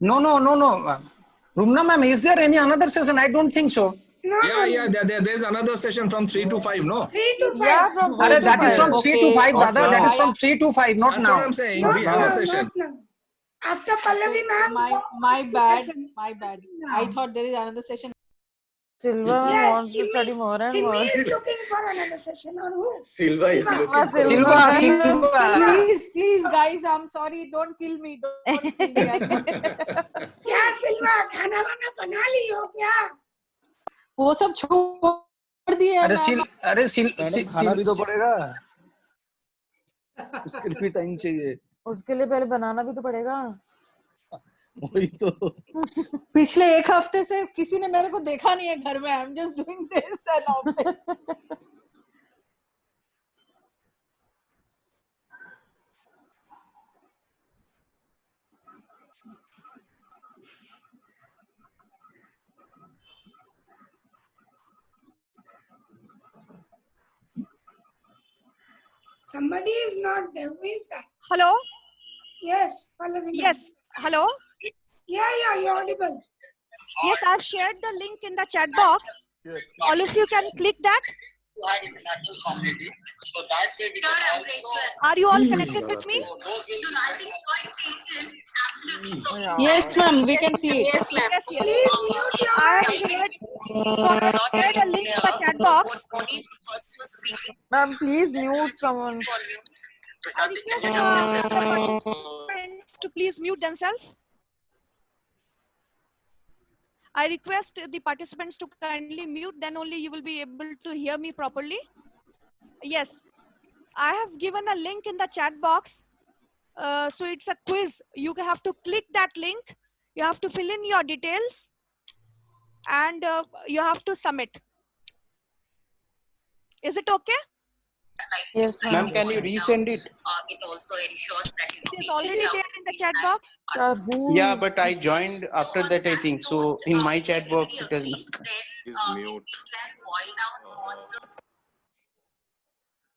No. Rumna ma'am, is there any another session? I don't think so. No. Yeah. There's another session from 3 to 5, no? 3 to 5. Yeah, from 3 to That is 5. from 3 to 5, Dada. That is from 3 to 5, not That's now. what I'm saying. We have a session. No. After Pallavi ma'am. My bad. I thought there is another session. Silva wants to study more and more. Simi is looking for another session or who? Silva is looking for Silva. Please, guys, I'm sorry. Don't kill me. Don't kill me. क्या सिल्वा खाना वाना बना ली हो क्या? वो सब छोड़ दिए हैं मैडम खाना भी तो पड़ेगा उसके लिए भी टाइम चाहिए उसके लिए पहले बनाना भी तो पड़ेगा वही तो पिछले 1 हफ्ते से किसी ने मेरे को देखा नहीं है घर में. I'm just doing this and all this. Somebody is not there. Who is that? Hello? Yes, Pallavi. Yes. Hello? Yeah, you're audible. Yes, I've shared the link in the chat box. Yes. All of you can click that. Are you all connected with me? Yes, ma'am, we can see it. Yes, yes. I have shared a link in the chat box. Ma'am, please mute someone. I request participants to please mute themselves. I request the participants to kindly mute, then only you will be able to hear me properly. Yes, I have given a link in the chat box. So it's a quiz. You have to click that link. You have to fill in your details and you have to submit. Is it okay? Yes, Ma'am, can you resend it? It is already there in the chat box. Yeah, but I joined after that, I think. So in my chat box, it has not. Is mute.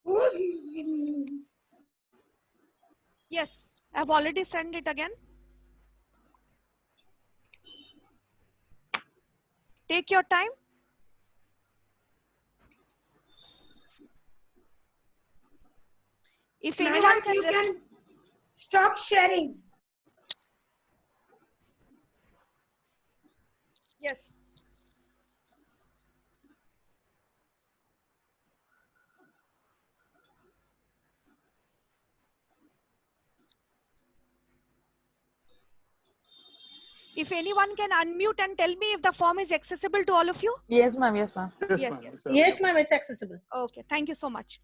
Who's Yes, I've already sent it again. Take your time. If Madam, anyone can, you can stop sharing. Yes. If anyone can unmute and tell me if the form is accessible to all of you. Yes, ma'am. Yes, ma'am. Yes. Yes, ma'am, it's accessible. Okay, thank you so much.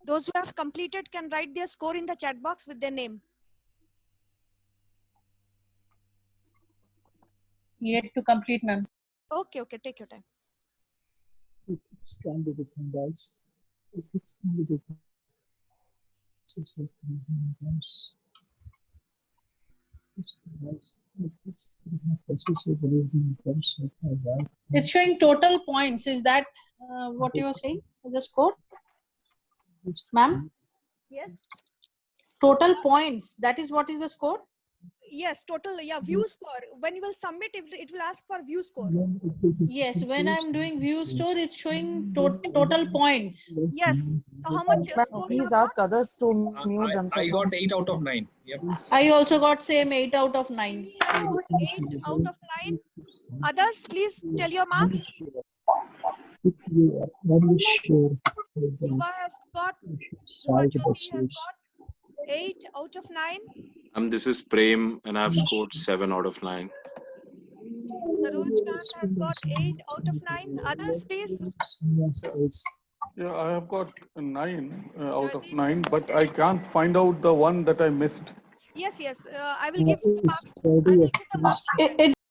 Those who have completed can write their score in the chat box with their name. Yet to complete, ma'am. Okay, take your time. It's can be different, guys. It's can be different. It's showing total points. Is that what you are saying? Is the score? Ma'am? Yes. Total points. That is what is the score? Yes, total, yeah, view score. When you will submit, it will ask for view score. Yes, when I'm doing view store, it's showing total points. Yes. So how much score you Please have ask others to mute I themselves. got 8 out of 9. Yep. I also got same 8 out of 9. 8 out of 9. Others, please tell your marks. Yuva has got, Yuva Jyoti has got 8 out of 9. This is Prem, and I've scored 7 out of 9. Saroj Kant has got 8 out of 9. Others, please. Yeah, I have got 9 out of 9, but I can't find out the one that I missed. Yes, yes. I will give the marks. I will give the marks. It's